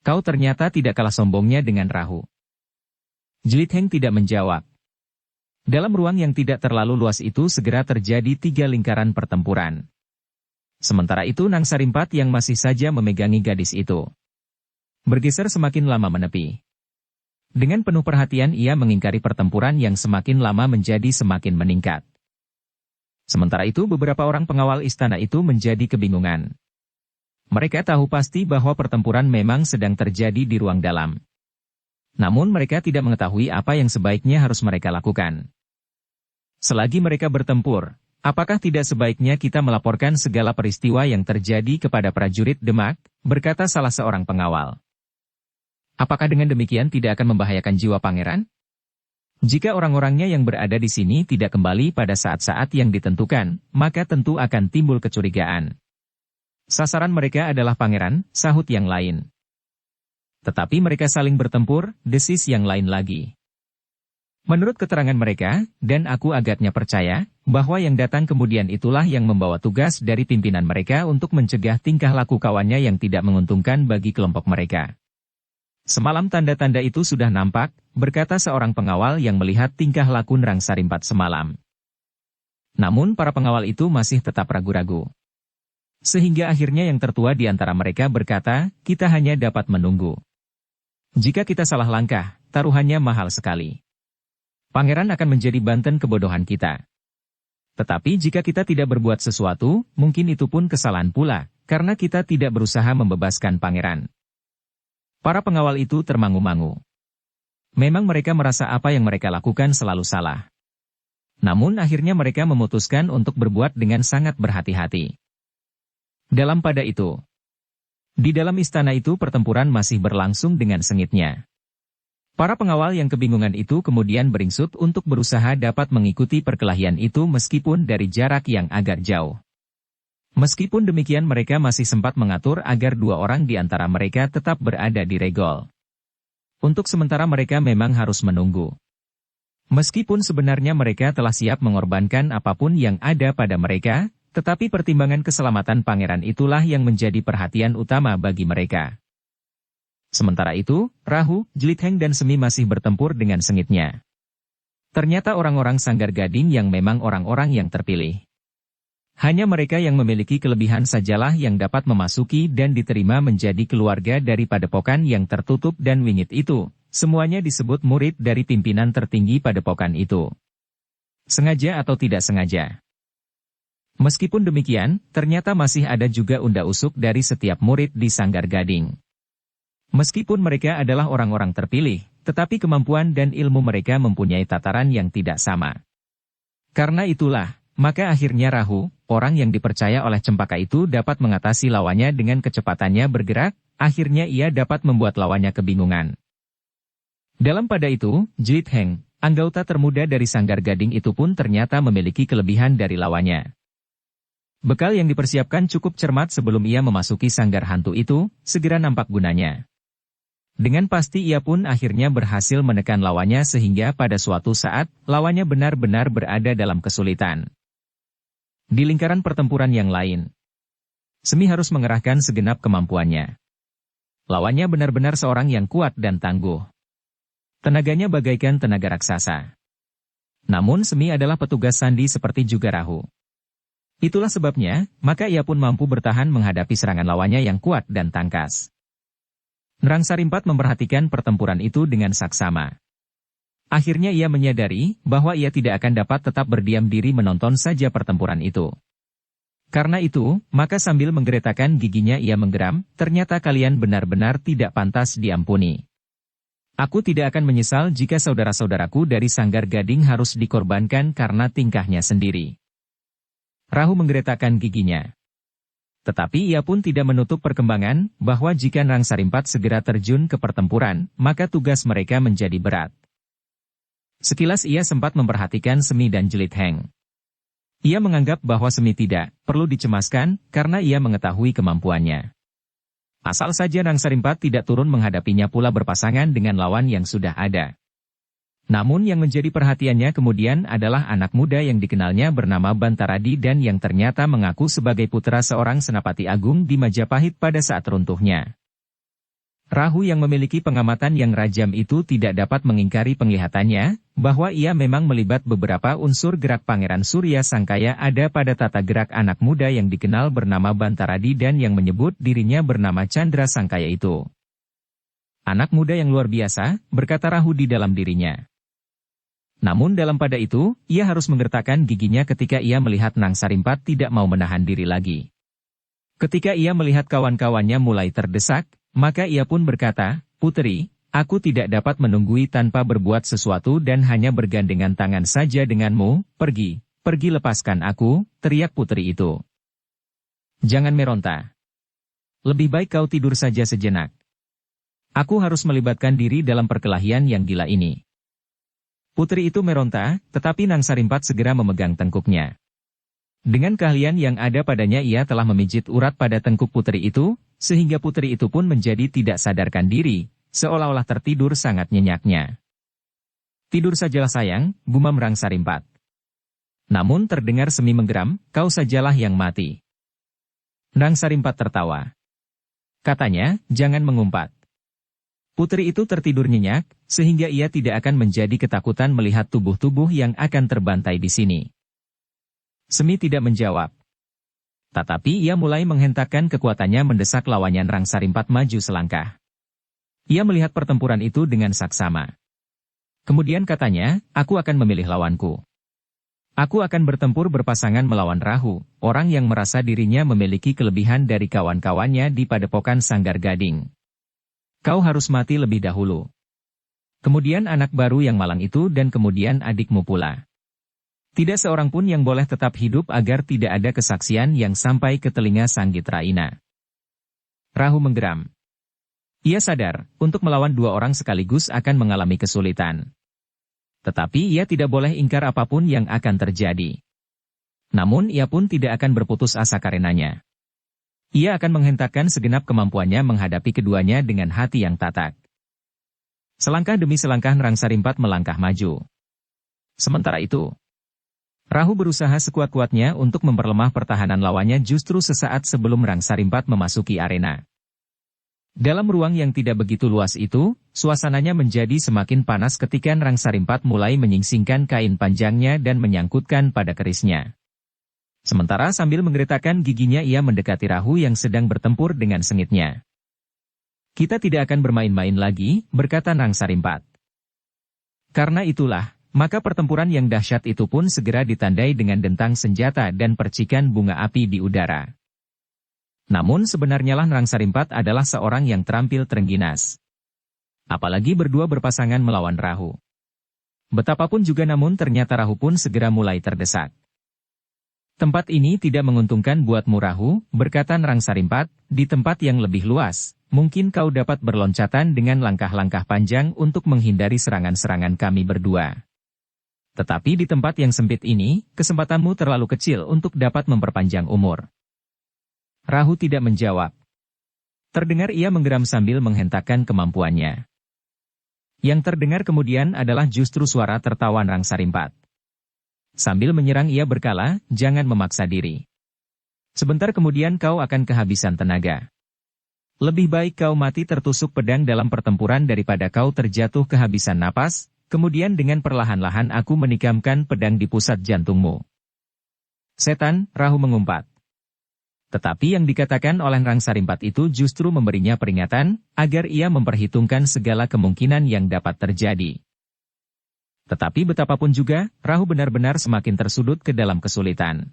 Kau ternyata tidak kalah sombongnya dengan Rahu." Jelit Heng tidak menjawab. Dalam ruang yang tidak terlalu luas itu segera terjadi 3 lingkaran pertempuran. Sementara itu Nang Sarimpat yang masih saja memegangi gadis itu bergeser semakin lama menepi. Dengan penuh perhatian ia mengingkari pertempuran yang semakin lama menjadi semakin meningkat. Sementara itu beberapa orang pengawal istana itu menjadi kebingungan. Mereka tahu pasti bahwa pertempuran memang sedang terjadi di ruang dalam. Namun mereka tidak mengetahui apa yang sebaiknya harus mereka lakukan. Selagi mereka bertempur, apakah tidak sebaiknya kita melaporkan segala peristiwa yang terjadi kepada prajurit Demak, berkata salah seorang pengawal. Apakah dengan demikian tidak akan membahayakan jiwa pangeran? Jika orang-orangnya yang berada di sini tidak kembali pada saat-saat yang ditentukan, maka tentu akan timbul kecurigaan. Sasaran mereka adalah pangeran, sahut yang lain. Tetapi mereka saling bertempur, desis yang lain lagi. Menurut keterangan mereka, dan aku agaknya percaya, bahwa yang datang kemudian itulah yang membawa tugas dari pimpinan mereka untuk mencegah tingkah laku kawannya yang tidak menguntungkan bagi kelompok mereka. Semalam tanda-tanda itu sudah nampak, berkata seorang pengawal yang melihat tingkah laku Nang Sarimpat semalam. Namun para pengawal itu masih tetap ragu-ragu. Sehingga akhirnya yang tertua di antara mereka berkata, "Kita hanya dapat menunggu. Jika kita salah langkah, taruhannya mahal sekali. Pangeran akan menjadi banten kebodohan kita. Tetapi jika kita tidak berbuat sesuatu, mungkin itu pun kesalahan pula, karena kita tidak berusaha membebaskan pangeran." Para pengawal itu termangu-mangu. Memang mereka merasa apa yang mereka lakukan selalu salah. Namun akhirnya mereka memutuskan untuk berbuat dengan sangat berhati-hati. Dalam pada itu, di dalam istana itu pertempuran masih berlangsung dengan sengitnya. Para pengawal yang kebingungan itu kemudian beringsut untuk berusaha dapat mengikuti perkelahian itu meskipun dari jarak yang agak jauh. Meskipun demikian mereka masih sempat mengatur agar 2 orang di antara mereka tetap berada di regol. Untuk sementara mereka memang harus menunggu. Meskipun sebenarnya mereka telah siap mengorbankan apapun yang ada pada mereka, tetapi pertimbangan keselamatan pangeran itulah yang menjadi perhatian utama bagi mereka. Sementara itu, Rahu, Jelit Heng dan Semi masih bertempur dengan sengitnya. Ternyata orang-orang Sanggar Gading yang memang orang-orang yang terpilih. Hanya mereka yang memiliki kelebihan sajalah yang dapat memasuki dan diterima menjadi keluarga dari padepokan yang tertutup dan wingit itu. Semuanya disebut murid dari pimpinan tertinggi padepokan itu. Sengaja atau tidak sengaja. Meskipun demikian, ternyata masih ada juga unda-usuk dari setiap murid di Sanggar Gading. Meskipun mereka adalah orang-orang terpilih, tetapi kemampuan dan ilmu mereka mempunyai tataran yang tidak sama. Karena itulah, maka akhirnya Rahu, orang yang dipercaya oleh Cempaka itu dapat mengatasi lawannya dengan kecepatannya bergerak, akhirnya ia dapat membuat lawannya kebingungan. Dalam pada itu, Jelit Heng, Anggota termuda dari Sanggar Gading itu pun ternyata memiliki kelebihan dari lawannya. Bekal yang dipersiapkan cukup cermat sebelum ia memasuki sanggar hantu itu, segera nampak gunanya. Dengan pasti ia pun akhirnya berhasil menekan lawannya sehingga pada suatu saat, lawannya benar-benar berada dalam kesulitan. Di lingkaran pertempuran yang lain, Semi harus mengerahkan segenap kemampuannya. Lawannya benar-benar seorang yang kuat dan tangguh. Tenaganya bagaikan tenaga raksasa. Namun Semi adalah petugas sandi seperti juga Rahu. Itulah sebabnya, maka ia pun mampu bertahan menghadapi serangan lawannya yang kuat dan tangkas. Nerang Sarimpat memperhatikan pertempuran itu dengan saksama. Akhirnya ia menyadari bahwa ia tidak akan dapat tetap berdiam diri menonton saja pertempuran itu. Karena itu, maka sambil menggeretakkan giginya ia menggeram, ternyata kalian benar-benar tidak pantas diampuni. Aku tidak akan menyesal jika saudara-saudaraku dari Sanggar Gading harus dikorbankan karena tingkahnya sendiri. Rahu menggeretakkan giginya. Tetapi ia pun tidak menutup perkembangan bahwa jika Nerang Sarimpat segera terjun ke pertempuran, maka tugas mereka menjadi berat. Sekilas ia sempat memperhatikan Semi dan Jelit Heng. Ia menganggap bahwa Semi tidak perlu dicemaskan karena ia mengetahui kemampuannya. Asal saja Nerang Sarimpat tidak turun menghadapinya pula berpasangan dengan lawan yang sudah ada. Namun yang menjadi perhatiannya kemudian adalah anak muda yang dikenalnya bernama Bantaradi dan yang ternyata mengaku sebagai putra seorang senapati agung di Majapahit pada saat runtuhnya. Rahu yang memiliki pengamatan yang rajam itu tidak dapat mengingkari penglihatannya, bahwa ia memang melibat beberapa unsur gerak Pangeran Surya Sangkaya ada pada tata gerak anak muda yang dikenal bernama Bantaradi dan yang menyebut dirinya bernama Chandra Sangkaya itu. Anak muda yang luar biasa, berkata Rahu di dalam dirinya. Namun dalam pada itu, ia harus menggertakkan giginya ketika ia melihat Nerang Sarimpat tidak mau menahan diri lagi. Ketika ia melihat kawan-kawannya mulai terdesak, maka ia pun berkata, "Putri, aku tidak dapat menunggui tanpa berbuat sesuatu dan hanya bergandengan tangan saja denganmu, pergi lepaskan aku," teriak putri itu. "Jangan meronta. Lebih baik kau tidur saja sejenak. Aku harus melibatkan diri dalam perkelahian yang gila ini." Putri itu meronta, tetapi Nerang Sarimpat segera memegang tengkuknya. Dengan keahlian yang ada padanya ia telah memijit urat pada tengkuk putri itu, sehingga putri itu pun menjadi tidak sadarkan diri, seolah-olah tertidur sangat nyenyaknya. "Tidur sajalah sayang," gumam Nerang Sarimpat. Namun terdengar Semi menggeram, "Kau sajalah yang mati." Nerang Sarimpat tertawa. Katanya, "Jangan mengumpat." Putri itu tertidur nyenyak, sehingga ia tidak akan menjadi ketakutan melihat tubuh-tubuh yang akan terbantai di sini. Semi tidak menjawab. Tetapi ia mulai menghentakkan kekuatannya mendesak lawannya Nerang Sarimpat maju selangkah. Ia melihat pertempuran itu dengan saksama. Kemudian katanya, "Aku akan memilih lawanku. Aku akan bertempur berpasangan melawan Rahu, orang yang merasa dirinya memiliki kelebihan dari kawan-kawannya di padepokan Sanggar Gading. Kau harus mati lebih dahulu. Kemudian anak baru yang malang itu dan kemudian adikmu pula. Tidak seorang pun yang boleh tetap hidup agar tidak ada kesaksian yang sampai ke telinga Sanggit Raina." Rahu menggeram. Ia sadar, untuk melawan dua orang sekaligus akan mengalami kesulitan. Tetapi ia tidak boleh ingkar apapun yang akan terjadi. Namun ia pun tidak akan berputus asa karenanya. Ia akan menghentakkan segenap kemampuannya menghadapi keduanya dengan hati yang tatak. Selangkah demi selangkah Nerang Sarimpat melangkah maju. Sementara itu, Rahu berusaha sekuat-kuatnya untuk memperlemah pertahanan lawannya justru sesaat sebelum Nerang Sarimpat memasuki arena. Dalam ruang yang tidak begitu luas itu, suasananya menjadi semakin panas ketika Nerang Sarimpat mulai menyingsingkan kain panjangnya dan menyangkutkan pada kerisnya. Sementara sambil menggeretakkan giginya ia mendekati Rahu yang sedang bertempur dengan sengitnya. "Kita tidak akan bermain-main lagi," berkata Nerang Sarimpat. Karena itulah, maka pertempuran yang dahsyat itu pun segera ditandai dengan dentang senjata dan percikan bunga api di udara. Namun sebenarnya lah Nerang Sarimpat adalah seorang yang terampil terengginas. Apalagi berdua berpasangan melawan Rahu. Betapapun juga namun ternyata Rahu pun segera mulai terdesak. "Tempat ini tidak menguntungkan buatmu Rahu," berkata Nerang Sarimpat, "di tempat yang lebih luas, mungkin kau dapat berloncatan dengan langkah-langkah panjang untuk menghindari serangan-serangan kami berdua." Tetapi di tempat yang sempit ini, kesempatanmu terlalu kecil untuk dapat memperpanjang umur. Rahu tidak menjawab. Terdengar ia menggeram sambil menghentakkan kemampuannya. Yang terdengar kemudian adalah justru suara tertawa Nrang Sarimpat. Sambil menyerang ia berkala, jangan memaksa diri. Sebentar kemudian kau akan kehabisan tenaga. Lebih baik kau mati tertusuk pedang dalam pertempuran daripada kau terjatuh kehabisan napas, kemudian dengan perlahan-lahan aku menikamkan pedang di pusat jantungmu. Setan, Rahu mengumpat. Tetapi yang dikatakan oleh Nrang Sarimpat itu justru memberinya peringatan, agar ia memperhitungkan segala kemungkinan yang dapat terjadi. Tetapi betapapun juga, Rahu benar-benar semakin tersudut ke dalam kesulitan.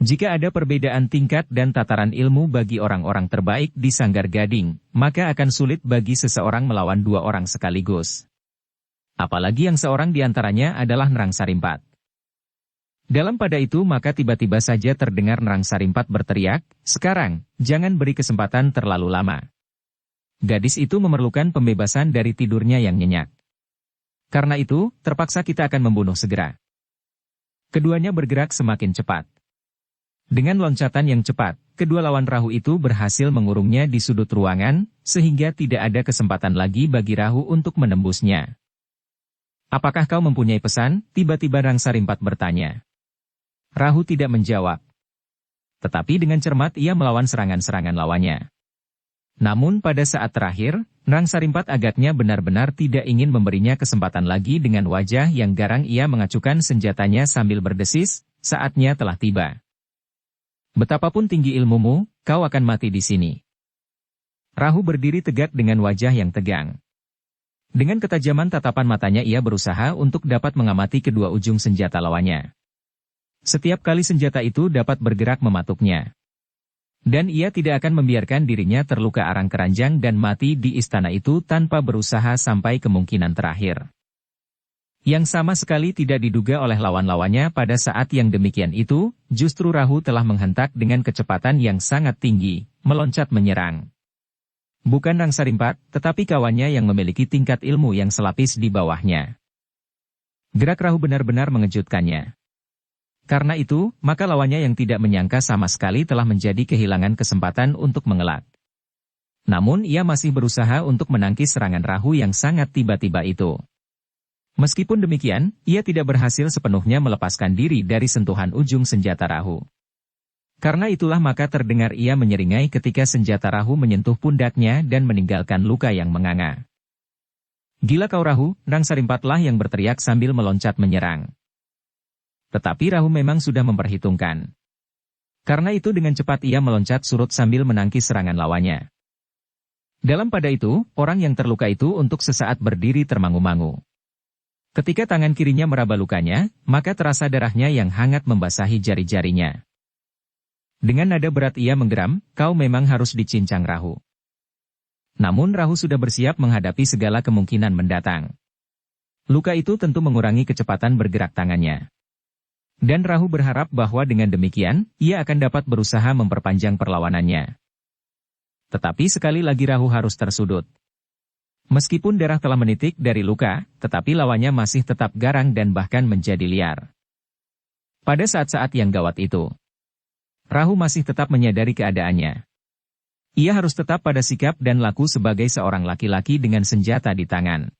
Jika ada perbedaan tingkat dan tataran ilmu bagi orang-orang terbaik di Sanggar Gading, maka akan sulit bagi seseorang melawan dua orang sekaligus. Apalagi yang seorang di antaranya adalah Nrang Sarimpat. Dalam pada itu maka tiba-tiba saja terdengar Nrang Sarimpat berteriak, "Sekarang, jangan beri kesempatan terlalu lama." Gadis itu memerlukan pembebasan dari tidurnya yang nyenyak. Karena itu, terpaksa kita akan membunuh segera. Keduanya bergerak semakin cepat. Dengan loncatan yang cepat, kedua lawan Rahu itu berhasil mengurungnya di sudut ruangan, sehingga tidak ada kesempatan lagi bagi Rahu untuk menembusnya. "Apakah kau mempunyai pesan?" tiba-tiba Nrang Sarimpat bertanya. Rahu tidak menjawab. Tetapi dengan cermat ia melawan serangan-serangan lawannya. Namun pada saat terakhir, Nrang Sarimpat agaknya benar-benar tidak ingin memberinya kesempatan lagi. Dengan wajah yang garang ia mengacukan senjatanya sambil berdesis, "Saatnya telah tiba. Betapapun tinggi ilmumu, kau akan mati di sini." Rahu berdiri tegak dengan wajah yang tegang. Dengan ketajaman tatapan matanya ia berusaha untuk dapat mengamati kedua ujung senjata lawannya. Setiap kali senjata itu dapat bergerak mematuknya. Dan ia tidak akan membiarkan dirinya terluka arang-keranjang dan mati di istana itu tanpa berusaha sampai kemungkinan terakhir. Yang sama sekali tidak diduga oleh lawan-lawannya pada saat yang demikian itu, justru Rahu telah menghentak dengan kecepatan yang sangat tinggi, meloncat menyerang. Bukan Nrang Sarimpat, tetapi kawannya yang memiliki tingkat ilmu yang selapis di bawahnya. Gerak Rahu benar-benar mengejutkannya. Karena itu, maka lawannya yang tidak menyangka sama sekali telah menjadi kehilangan kesempatan untuk mengelak. Namun ia masih berusaha untuk menangkis serangan Rahu yang sangat tiba-tiba itu. Meskipun demikian, ia tidak berhasil sepenuhnya melepaskan diri dari sentuhan ujung senjata Rahu. Karena itulah maka terdengar ia menyeringai ketika senjata Rahu menyentuh pundaknya dan meninggalkan luka yang menganga. "Gila kau Rahu!" Nrang Sarimpatlah yang berteriak sambil meloncat menyerang. Tetapi Rahu memang sudah memperhitungkan. Karena itu dengan cepat ia meloncat surut sambil menangkis serangan lawannya. Dalam pada itu, orang yang terluka itu untuk sesaat berdiri termangu-mangu. Ketika tangan kirinya meraba lukanya, maka terasa darahnya yang hangat membasahi jari-jarinya. Dengan nada berat ia menggeram, "Kau memang harus dicincang Rahu." Namun Rahu sudah bersiap menghadapi segala kemungkinan mendatang. Luka itu tentu mengurangi kecepatan bergerak tangannya. Dan Rahu berharap bahwa dengan demikian, ia akan dapat berusaha memperpanjang perlawanannya. Tetapi sekali lagi Rahu harus tersudut. Meskipun darah telah menitik dari luka, tetapi lawannya masih tetap garang dan bahkan menjadi liar. Pada saat-saat yang gawat itu, Rahu masih tetap menyadari keadaannya. Ia harus tetap pada sikap dan laku sebagai seorang laki-laki dengan senjata di tangan.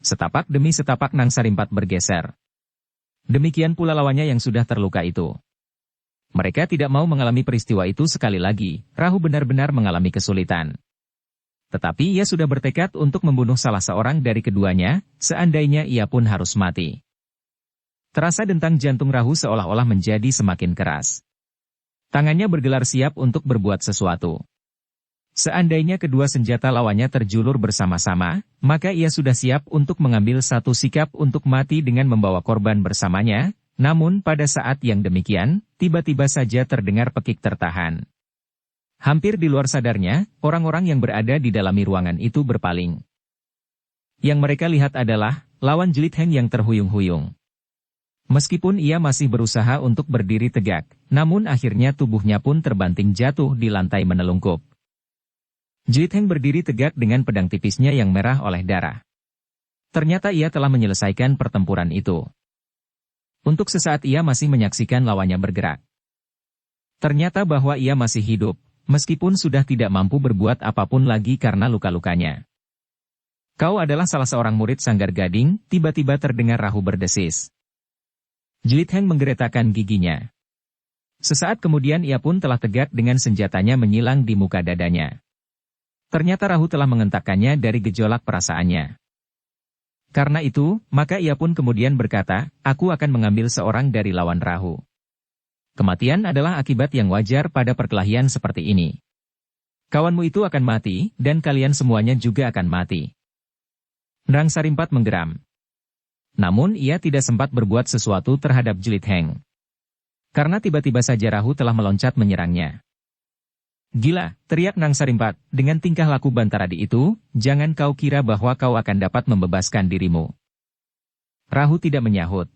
Setapak demi setapak Nrang Sarimpat bergeser. Demikian pula lawannya yang sudah terluka itu. Mereka tidak mau mengalami peristiwa itu sekali lagi. Rahu benar-benar mengalami kesulitan. Tetapi ia sudah bertekad untuk membunuh salah seorang dari keduanya, seandainya ia pun harus mati. Terasa dentang jantung Rahu seolah-olah menjadi semakin keras. Tangannya bergelar siap untuk berbuat sesuatu. Seandainya kedua senjata lawannya terjulur bersama-sama, maka ia sudah siap untuk mengambil satu sikap untuk mati dengan membawa korban bersamanya. Namun pada saat yang demikian, tiba-tiba saja terdengar pekik tertahan. Hampir di luar sadarnya, orang-orang yang berada di dalam ruangan itu berpaling. Yang mereka lihat adalah lawan Jelit Heng yang terhuyung-huyung. Meskipun ia masih berusaha untuk berdiri tegak, namun akhirnya tubuhnya pun terbanting jatuh di lantai menelungkup. Jelit Heng berdiri tegak dengan pedang tipisnya yang merah oleh darah. Ternyata ia telah menyelesaikan pertempuran itu. Untuk sesaat ia masih menyaksikan lawannya bergerak. Ternyata bahwa ia masih hidup, meskipun sudah tidak mampu berbuat apapun lagi karena luka-lukanya. Kau adalah salah seorang murid Sanggar Gading, tiba-tiba terdengar Rahu berdesis. Jelit Heng menggeretakkan giginya. Sesaat kemudian ia pun telah tegak dengan senjatanya menyilang di muka dadanya. Ternyata Rahu telah mengentakkannya dari gejolak perasaannya. Karena itu, maka ia pun kemudian berkata, aku akan mengambil seorang dari lawan Rahu. Kematian adalah akibat yang wajar pada perkelahian seperti ini. Kawanmu itu akan mati, dan kalian semuanya juga akan mati. Nrang Sarimpat menggeram. Namun ia tidak sempat berbuat sesuatu terhadap Jelit Heng. Karena tiba-tiba saja Rahu telah meloncat menyerangnya. Gila, teriak Nrang Sarimpat, dengan tingkah laku Bantaradi itu, jangan kau kira bahwa kau akan dapat membebaskan dirimu. Rahu tidak menyahut.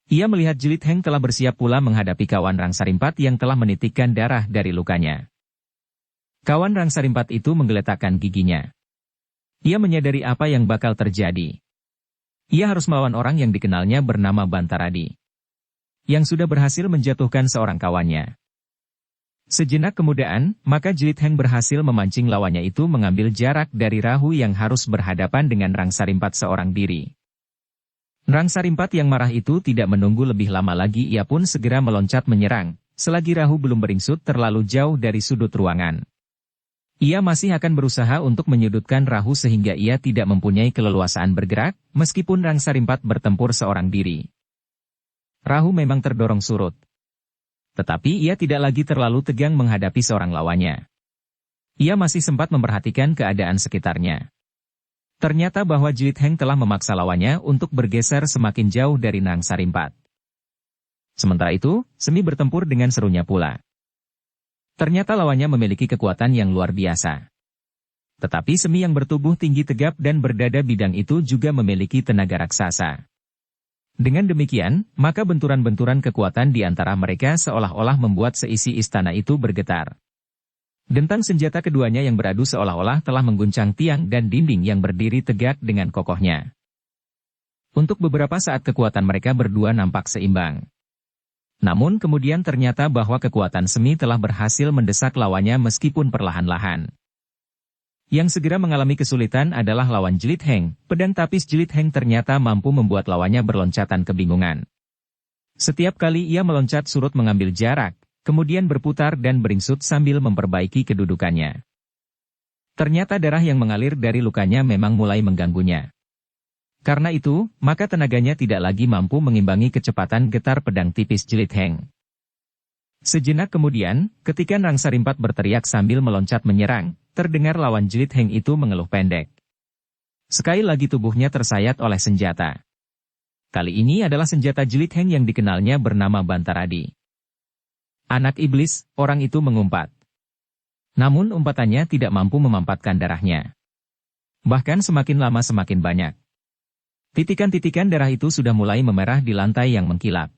Ia melihat Jelit Heng telah bersiap pula menghadapi kawan Nrang Sarimpat yang telah menitikkan darah dari lukanya. Kawan Nrang Sarimpat itu menggeletakkan giginya. Ia menyadari apa yang bakal terjadi. Ia harus melawan orang yang dikenalnya bernama Bantaradi, yang sudah berhasil menjatuhkan seorang kawannya. Sejenak kemudian, maka Jelit Heng berhasil memancing lawannya itu mengambil jarak dari Rahu yang harus berhadapan dengan Nrang Sarimpat seorang diri. Nrang Sarimpat yang marah itu tidak menunggu lebih lama lagi, ia pun segera meloncat menyerang, selagi Rahu belum beringsut terlalu jauh dari sudut ruangan. Ia masih akan berusaha untuk menyudutkan Rahu sehingga ia tidak mempunyai keleluasaan bergerak, meskipun Nrang Sarimpat bertempur seorang diri. Rahu memang terdorong surut. Tetapi ia tidak lagi terlalu tegang menghadapi seorang lawannya. Ia masih sempat memperhatikan keadaan sekitarnya. Ternyata bahwa Jelit Heng telah memaksa lawannya untuk bergeser semakin jauh dari Nrang Sarimpat. Sementara itu, Semi bertempur dengan serunya pula. Ternyata lawannya memiliki kekuatan yang luar biasa. Tetapi Semi yang bertubuh tinggi tegap dan berdada bidang itu juga memiliki tenaga raksasa. Dengan demikian, maka benturan-benturan kekuatan di antara mereka seolah-olah membuat seisi istana itu bergetar. Dentang senjata keduanya yang beradu seolah-olah telah mengguncang tiang dan dinding yang berdiri tegak dengan kokohnya. Untuk beberapa saat kekuatan mereka berdua nampak seimbang. Namun kemudian ternyata bahwa kekuatan Semi telah berhasil mendesak lawannya meskipun perlahan-lahan. Yang segera mengalami kesulitan adalah lawan Jelit Heng. Pedang tapis Jelit Heng ternyata mampu membuat lawannya berloncatan kebingungan. Setiap kali ia meloncat surut mengambil jarak, kemudian berputar dan beringsut sambil memperbaiki kedudukannya. Ternyata darah yang mengalir dari lukanya memang mulai mengganggunya. Karena itu, maka tenaganya tidak lagi mampu mengimbangi kecepatan getar pedang tipis Jelit Heng. Sejenak kemudian, ketika Nrang Sarimpat berteriak sambil meloncat menyerang, terdengar lawan Jelit Heng itu mengeluh pendek. Sekali lagi tubuhnya tersayat oleh senjata. Kali ini adalah senjata Jelit Heng yang dikenalnya bernama Bantaradi. Anak iblis, orang itu mengumpat. Namun umpatannya tidak mampu memampatkan darahnya. Bahkan semakin lama semakin banyak. Titikan-titikan darah itu sudah mulai memerah di lantai yang mengkilap.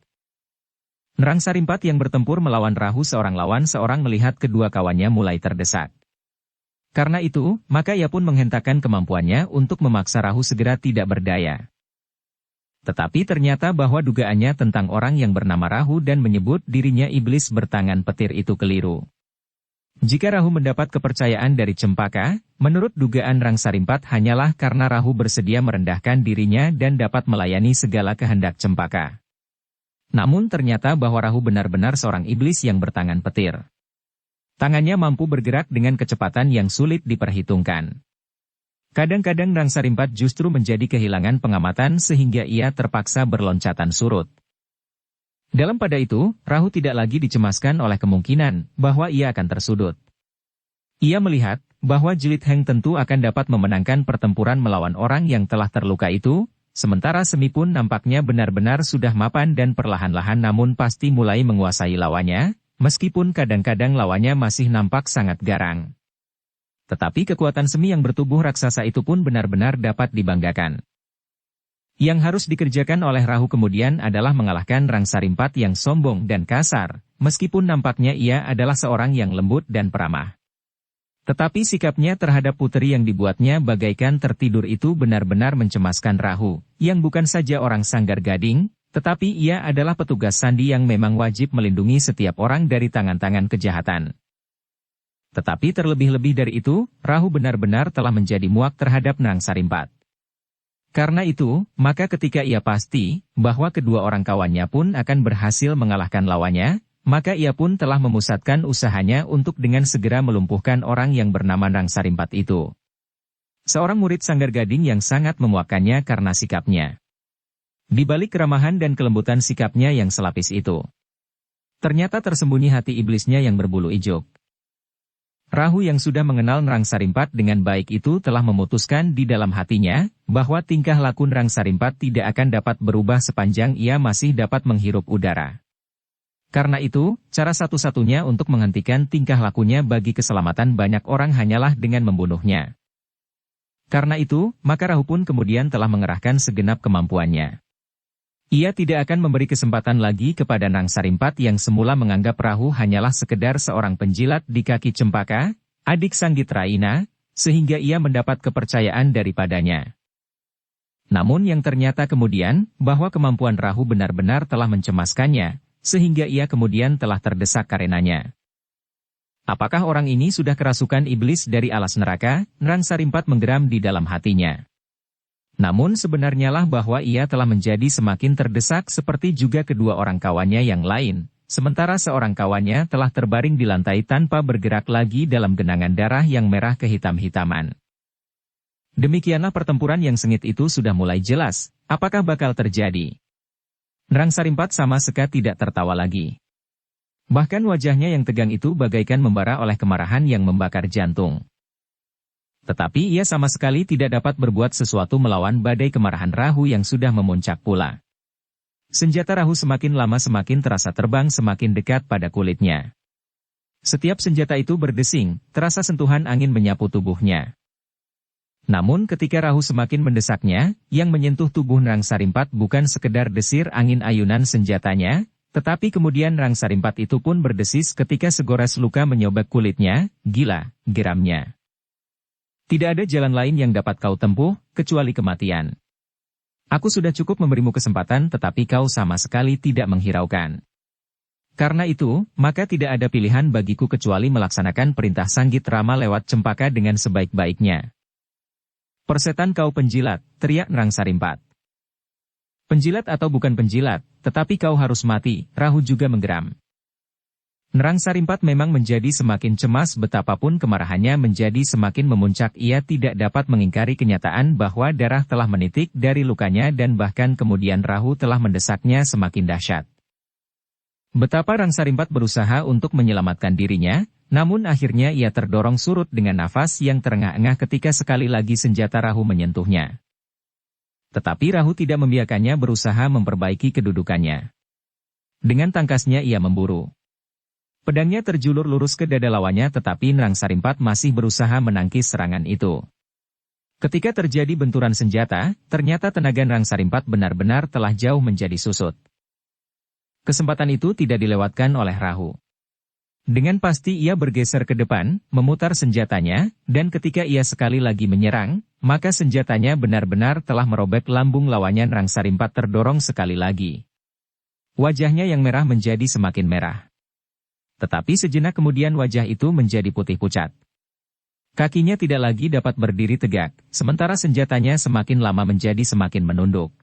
Nrang Sarimpat yang bertempur melawan Rahu seorang lawan seorang melihat kedua kawannya mulai terdesak. Karena itu, maka ia pun menghentakkan kemampuannya untuk memaksa Rahu segera tidak berdaya. Tetapi ternyata bahwa dugaannya tentang orang yang bernama Rahu dan menyebut dirinya iblis bertangan petir itu keliru. Jika Rahu mendapat kepercayaan dari Cempaka, menurut dugaan Nrang Sarimpat hanyalah karena Rahu bersedia merendahkan dirinya dan dapat melayani segala kehendak Cempaka. Namun ternyata bahwa Rahu benar-benar seorang iblis yang bertangan petir. Tangannya mampu bergerak dengan kecepatan yang sulit diperhitungkan. Kadang-kadang Nrang Sarimpat justru menjadi kehilangan pengamatan sehingga ia terpaksa berloncatan surut. Dalam pada itu, Rahu tidak lagi dicemaskan oleh kemungkinan bahwa ia akan tersudut. Ia melihat bahwa Jelit Heng tentu akan dapat memenangkan pertempuran melawan orang yang telah terluka itu, sementara Semi pun nampaknya benar-benar sudah mapan dan perlahan-lahan namun pasti mulai menguasai lawannya, meskipun kadang-kadang lawannya masih nampak sangat garang. Tetapi kekuatan Semi yang bertubuh raksasa itu pun benar-benar dapat dibanggakan. Yang harus dikerjakan oleh Rahu kemudian adalah mengalahkan Nrang Sarimpat yang sombong dan kasar, meskipun nampaknya ia adalah seorang yang lembut dan peramah. Tetapi sikapnya terhadap puteri yang dibuatnya bagaikan tertidur itu benar-benar mencemaskan Rahu, yang bukan saja orang Sanggar Gading, tetapi ia adalah petugas sandi yang memang wajib melindungi setiap orang dari tangan-tangan kejahatan. Tetapi terlebih-lebih dari itu, Rahu benar-benar telah menjadi muak terhadap Nrang Sarimpat. Karena itu, maka ketika ia pasti bahwa kedua orang kawannya pun akan berhasil mengalahkan lawannya, maka ia pun telah memusatkan usahanya untuk dengan segera melumpuhkan orang yang bernama Nrang Sarimpat itu. Seorang murid Sanggar Gading yang sangat memuakkannya karena sikapnya. Di balik keramahan dan kelembutan sikapnya yang selapis itu, ternyata tersembunyi hati iblisnya yang berbulu ijuk. Rahu yang sudah mengenal Nrang Sarimpat dengan baik itu telah memutuskan di dalam hatinya, bahwa tingkah laku Nrang Sarimpat tidak akan dapat berubah sepanjang ia masih dapat menghirup udara. Karena itu, cara satu-satunya untuk menghentikan tingkah lakunya bagi keselamatan banyak orang hanyalah dengan membunuhnya. Karena itu, maka Rahu pun kemudian telah mengerahkan segenap kemampuannya. Ia tidak akan memberi kesempatan lagi kepada Nrang Sarimpat yang semula menganggap Rahu hanyalah sekedar seorang penjilat di kaki Cempaka, adik Sanggitraina, sehingga ia mendapat kepercayaan daripadanya. Namun yang ternyata kemudian, bahwa kemampuan Rahu benar-benar telah mencemaskannya, sehingga ia kemudian telah terdesak karenanya. Apakah orang ini sudah kerasukan iblis dari alas neraka? Nrang Sarimpat menggeram di dalam hatinya. Namun sebenarnya lah bahwa ia telah menjadi semakin terdesak seperti juga kedua orang kawannya yang lain, sementara seorang kawannya telah terbaring di lantai tanpa bergerak lagi dalam genangan darah yang merah kehitam-hitaman. Demikianlah pertempuran yang sengit itu sudah mulai jelas, apakah bakal terjadi. Nrang Sarimpat sama sekali tidak tertawa lagi. Bahkan wajahnya yang tegang itu bagaikan membara oleh kemarahan yang membakar jantung. Tetapi ia sama sekali tidak dapat berbuat sesuatu melawan badai kemarahan Rahu yang sudah memuncak pula. Senjata Rahu semakin lama semakin terasa terbang semakin dekat pada kulitnya. Setiap senjata itu berdesing, terasa sentuhan angin menyapu tubuhnya. Namun ketika Rahu semakin mendesaknya, yang menyentuh tubuh Nrang Sarimpat bukan sekedar desir angin ayunan senjatanya, tetapi kemudian Nrang Sarimpat itu pun berdesis ketika segores luka menyobek kulitnya, gila, geramnya. Tidak ada jalan lain yang dapat kau tempuh, kecuali kematian. Aku sudah cukup memberimu kesempatan tetapi kau sama sekali tidak menghiraukan. Karena itu, maka tidak ada pilihan bagiku kecuali melaksanakan perintah Sanggit Rama lewat Cempaka dengan sebaik-baiknya. Persetan kau penjilat, teriak Nrang Sarimpat. Penjilat atau bukan penjilat, tetapi kau harus mati, Rahu juga menggeram. Nrang Sarimpat memang menjadi semakin cemas betapapun kemarahannya menjadi semakin memuncak ia tidak dapat mengingkari kenyataan bahwa darah telah menitik dari lukanya dan bahkan kemudian Rahu telah mendesaknya semakin dahsyat. Betapa Nrang Sarimpat berusaha untuk menyelamatkan dirinya, namun akhirnya ia terdorong surut dengan nafas yang terengah-engah ketika sekali lagi senjata Rahu menyentuhnya. Tetapi Rahu tidak membiarkannya berusaha memperbaiki kedudukannya. Dengan tangkasnya ia memburu. Pedangnya terjulur lurus ke dada lawannya tetapi Nrang Sarimpat masih berusaha menangkis serangan itu. Ketika terjadi benturan senjata, ternyata tenaga Nrang Sarimpat benar-benar telah jauh menjadi susut. Kesempatan itu tidak dilewatkan oleh Rahu. Dengan pasti ia bergeser ke depan, memutar senjatanya, dan ketika ia sekali lagi menyerang, maka senjatanya benar-benar telah merobek lambung lawannya. Nrang Sarimpat terdorong sekali lagi. Wajahnya yang merah menjadi semakin merah. Tetapi sejenak kemudian wajah itu menjadi putih pucat. Kakinya tidak lagi dapat berdiri tegak, sementara senjatanya semakin lama menjadi semakin menunduk.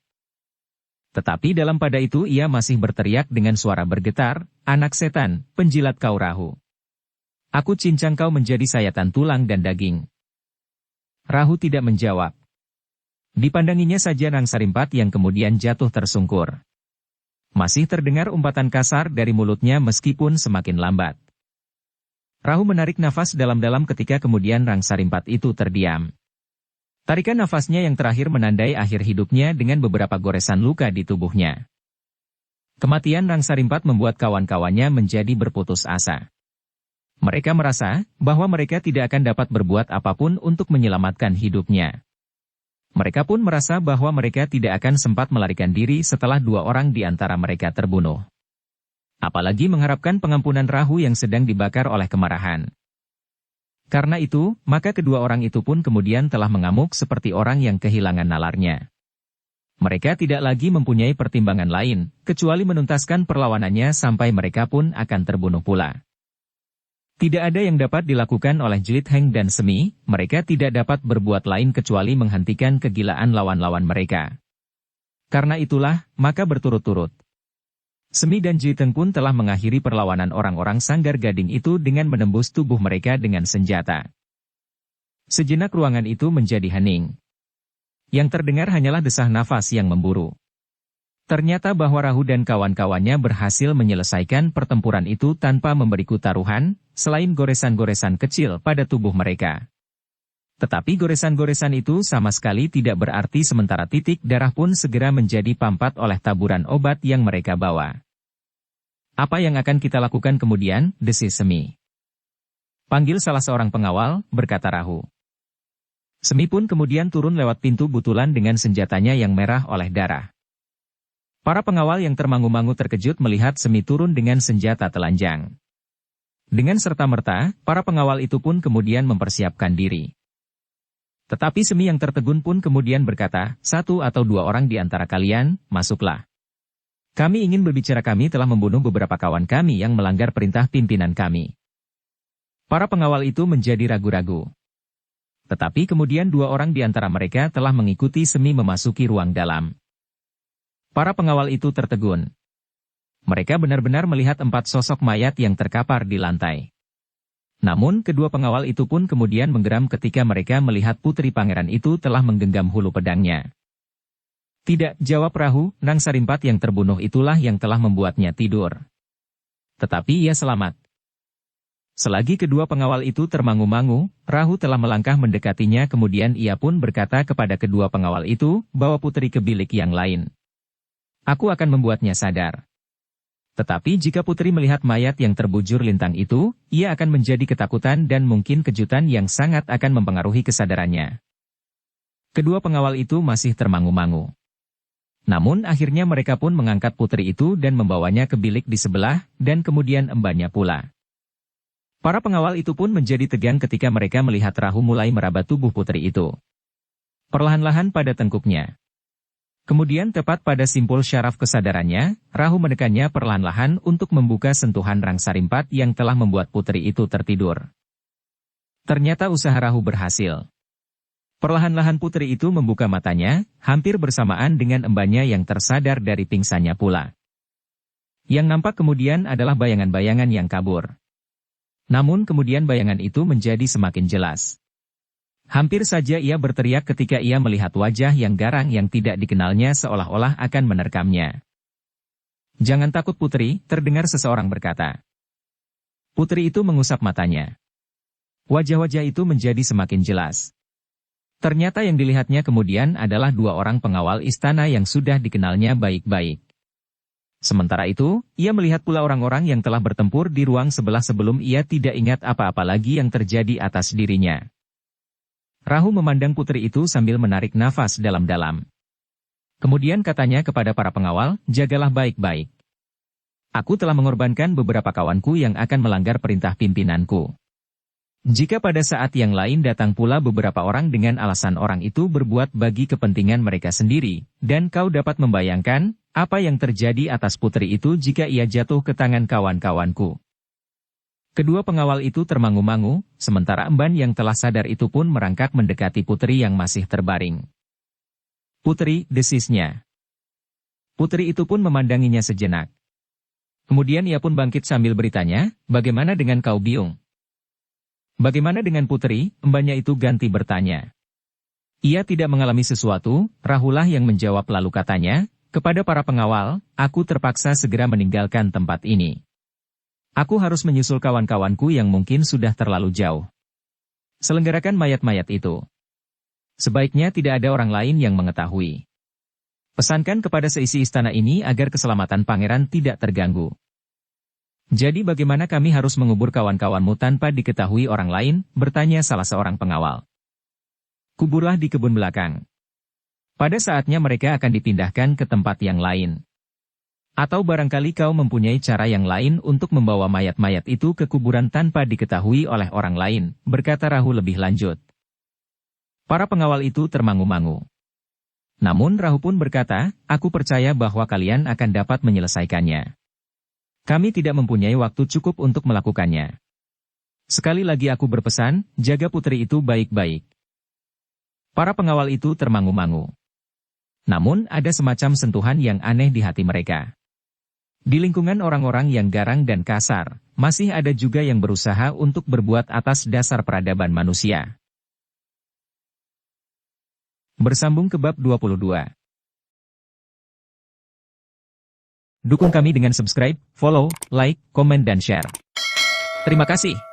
Tetapi dalam pada itu ia masih berteriak dengan suara bergetar, "Anak setan, penjilat kau Rahu. Aku cincang kau menjadi sayatan tulang dan daging." Rahu tidak menjawab. Dipandanginya saja Nrang Sarimpat yang kemudian jatuh tersungkur. Masih terdengar umpatan kasar dari mulutnya meskipun semakin lambat. Rahu menarik nafas dalam-dalam ketika kemudian Nrang Sarimpat itu terdiam. Tarikan nafasnya yang terakhir menandai akhir hidupnya dengan beberapa goresan luka di tubuhnya. Kematian Nrang Sarimpat membuat kawan-kawannya menjadi berputus asa. Mereka merasa bahwa mereka tidak akan dapat berbuat apapun untuk menyelamatkan hidupnya. Mereka pun merasa bahwa mereka tidak akan sempat melarikan diri setelah dua orang di antara mereka terbunuh. Apalagi mengharapkan pengampunan Rahu yang sedang dibakar oleh kemarahan. Karena itu, maka kedua orang itu pun kemudian telah mengamuk seperti orang yang kehilangan nalarnya. Mereka tidak lagi mempunyai pertimbangan lain, kecuali menuntaskan perlawanannya sampai mereka pun akan terbunuh pula. Tidak ada yang dapat dilakukan oleh Jlit Heng dan Semi, mereka tidak dapat berbuat lain kecuali menghentikan kegilaan lawan-lawan mereka. Karena itulah, maka berturut-turut. Semi dan Jlit Heng pun telah mengakhiri perlawanan orang-orang Sanggar Gading itu dengan menembus tubuh mereka dengan senjata. Sejenak ruangan itu menjadi hening. Yang terdengar hanyalah desah nafas yang memburu. Ternyata bahwa Rahu dan kawan-kawannya berhasil menyelesaikan pertempuran itu tanpa memberiku taruhan, selain goresan-goresan kecil pada tubuh mereka. Tetapi goresan-goresan itu sama sekali tidak berarti sementara titik darah pun segera menjadi pampat oleh taburan obat yang mereka bawa. Apa yang akan kita lakukan kemudian, desis Semi. Panggil salah seorang pengawal, berkata Rahu. Semi pun kemudian turun lewat pintu butulan dengan senjatanya yang merah oleh darah. Para pengawal yang termangu-mangu terkejut melihat Semi turun dengan senjata telanjang. Dengan serta-merta, para pengawal itu pun kemudian mempersiapkan diri. Tetapi Semi yang tertegun pun kemudian berkata, "Satu atau dua orang di antara kalian, masuklah. Kami ingin berbicara, kami telah membunuh beberapa kawan kami yang melanggar perintah pimpinan kami." Para pengawal itu menjadi ragu-ragu. Tetapi kemudian dua orang di antara mereka telah mengikuti Semi memasuki ruang dalam. Para pengawal itu tertegun. Mereka benar-benar melihat 4 sosok mayat yang terkapar di lantai. Namun kedua pengawal itu pun kemudian menggeram ketika mereka melihat putri pangeran itu telah menggenggam hulu pedangnya. "Tidak," jawab Rahu, "Nang Sarimpat yang terbunuh itulah yang telah membuatnya tidur. Tetapi ia selamat." Selagi kedua pengawal itu termangu-mangu, Rahu telah melangkah mendekatinya, kemudian ia pun berkata kepada kedua pengawal itu, "Bawa putri ke bilik yang lain. Aku akan membuatnya sadar." Tetapi jika putri melihat mayat yang terbujur lintang itu, ia akan menjadi ketakutan dan mungkin kejutan yang sangat akan mempengaruhi kesadarannya. Kedua pengawal itu masih termangu-mangu. Namun akhirnya mereka pun mengangkat putri itu dan membawanya ke bilik di sebelah, dan kemudian embannya pula. Para pengawal itu pun menjadi tegang ketika mereka melihat Rahu mulai meraba tubuh putri itu. Perlahan-lahan pada tengkuknya. Kemudian tepat pada simpul syaraf kesadarannya, Rahu menekannya perlahan-lahan untuk membuka sentuhan Rang Sarimpat yang telah membuat putri itu tertidur. Ternyata usaha Rahu berhasil. Perlahan-lahan putri itu membuka matanya, hampir bersamaan dengan embannya yang tersadar dari pingsannya pula. Yang nampak kemudian adalah bayangan-bayangan yang kabur. Namun kemudian bayangan itu menjadi semakin jelas. Hampir saja ia berteriak ketika ia melihat wajah yang garang yang tidak dikenalnya seolah-olah akan menerkamnya. "Jangan takut putri," terdengar seseorang berkata. Putri itu mengusap matanya. Wajah-wajah itu menjadi semakin jelas. Ternyata yang dilihatnya kemudian adalah dua orang pengawal istana yang sudah dikenalnya baik-baik. Sementara itu, ia melihat pula orang-orang yang telah bertempur di ruang sebelah sebelum ia tidak ingat apa-apa lagi yang terjadi atas dirinya. Rahu memandang putri itu sambil menarik nafas dalam-dalam. Kemudian katanya kepada para pengawal, "Jagalah baik-baik. Aku telah mengorbankan beberapa kawanku yang akan melanggar perintah pimpinanku. Jika pada saat yang lain datang pula beberapa orang dengan alasan orang itu berbuat bagi kepentingan mereka sendiri, dan kau dapat membayangkan apa yang terjadi atas putri itu jika ia jatuh ke tangan kawan-kawanku." Kedua pengawal itu termangu-mangu, sementara emban yang telah sadar itu pun merangkak mendekati putri yang masih terbaring. "Putri," desisnya. Putri itu pun memandanginya sejenak. Kemudian ia pun bangkit sambil bertanya, "Bagaimana dengan kau, Biung?" "Bagaimana dengan putri?" embannya itu ganti bertanya. "Ia tidak mengalami sesuatu," Rahulah yang menjawab, lalu katanya, "Kepada para pengawal, aku terpaksa segera meninggalkan tempat ini. Aku harus menyusul kawan-kawanku yang mungkin sudah terlalu jauh. Selenggarakan mayat-mayat itu. Sebaiknya tidak ada orang lain yang mengetahui. Pesankan kepada seisi istana ini agar keselamatan pangeran tidak terganggu." "Jadi bagaimana kami harus mengubur kawan-kawanmu tanpa diketahui orang lain?" bertanya salah seorang pengawal. "Kuburlah di kebun belakang. Pada saatnya mereka akan dipindahkan ke tempat yang lain." Atau barangkali kau mempunyai cara yang lain untuk membawa mayat-mayat itu ke kuburan tanpa diketahui oleh orang lain, berkata Rahu lebih lanjut. Para pengawal itu termangu-mangu. Namun Rahu pun berkata, aku percaya bahwa kalian akan dapat menyelesaikannya. Kami tidak mempunyai waktu cukup untuk melakukannya. Sekali lagi aku berpesan, jaga putri itu baik-baik. Para pengawal itu termangu-mangu. Namun ada semacam sentuhan yang aneh di hati mereka. Di lingkungan orang-orang yang garang dan kasar, masih ada juga yang berusaha untuk berbuat atas dasar peradaban manusia. Bersambung ke bab 22. Dukung kami dengan subscribe, follow, like, komen dan share. Terima kasih.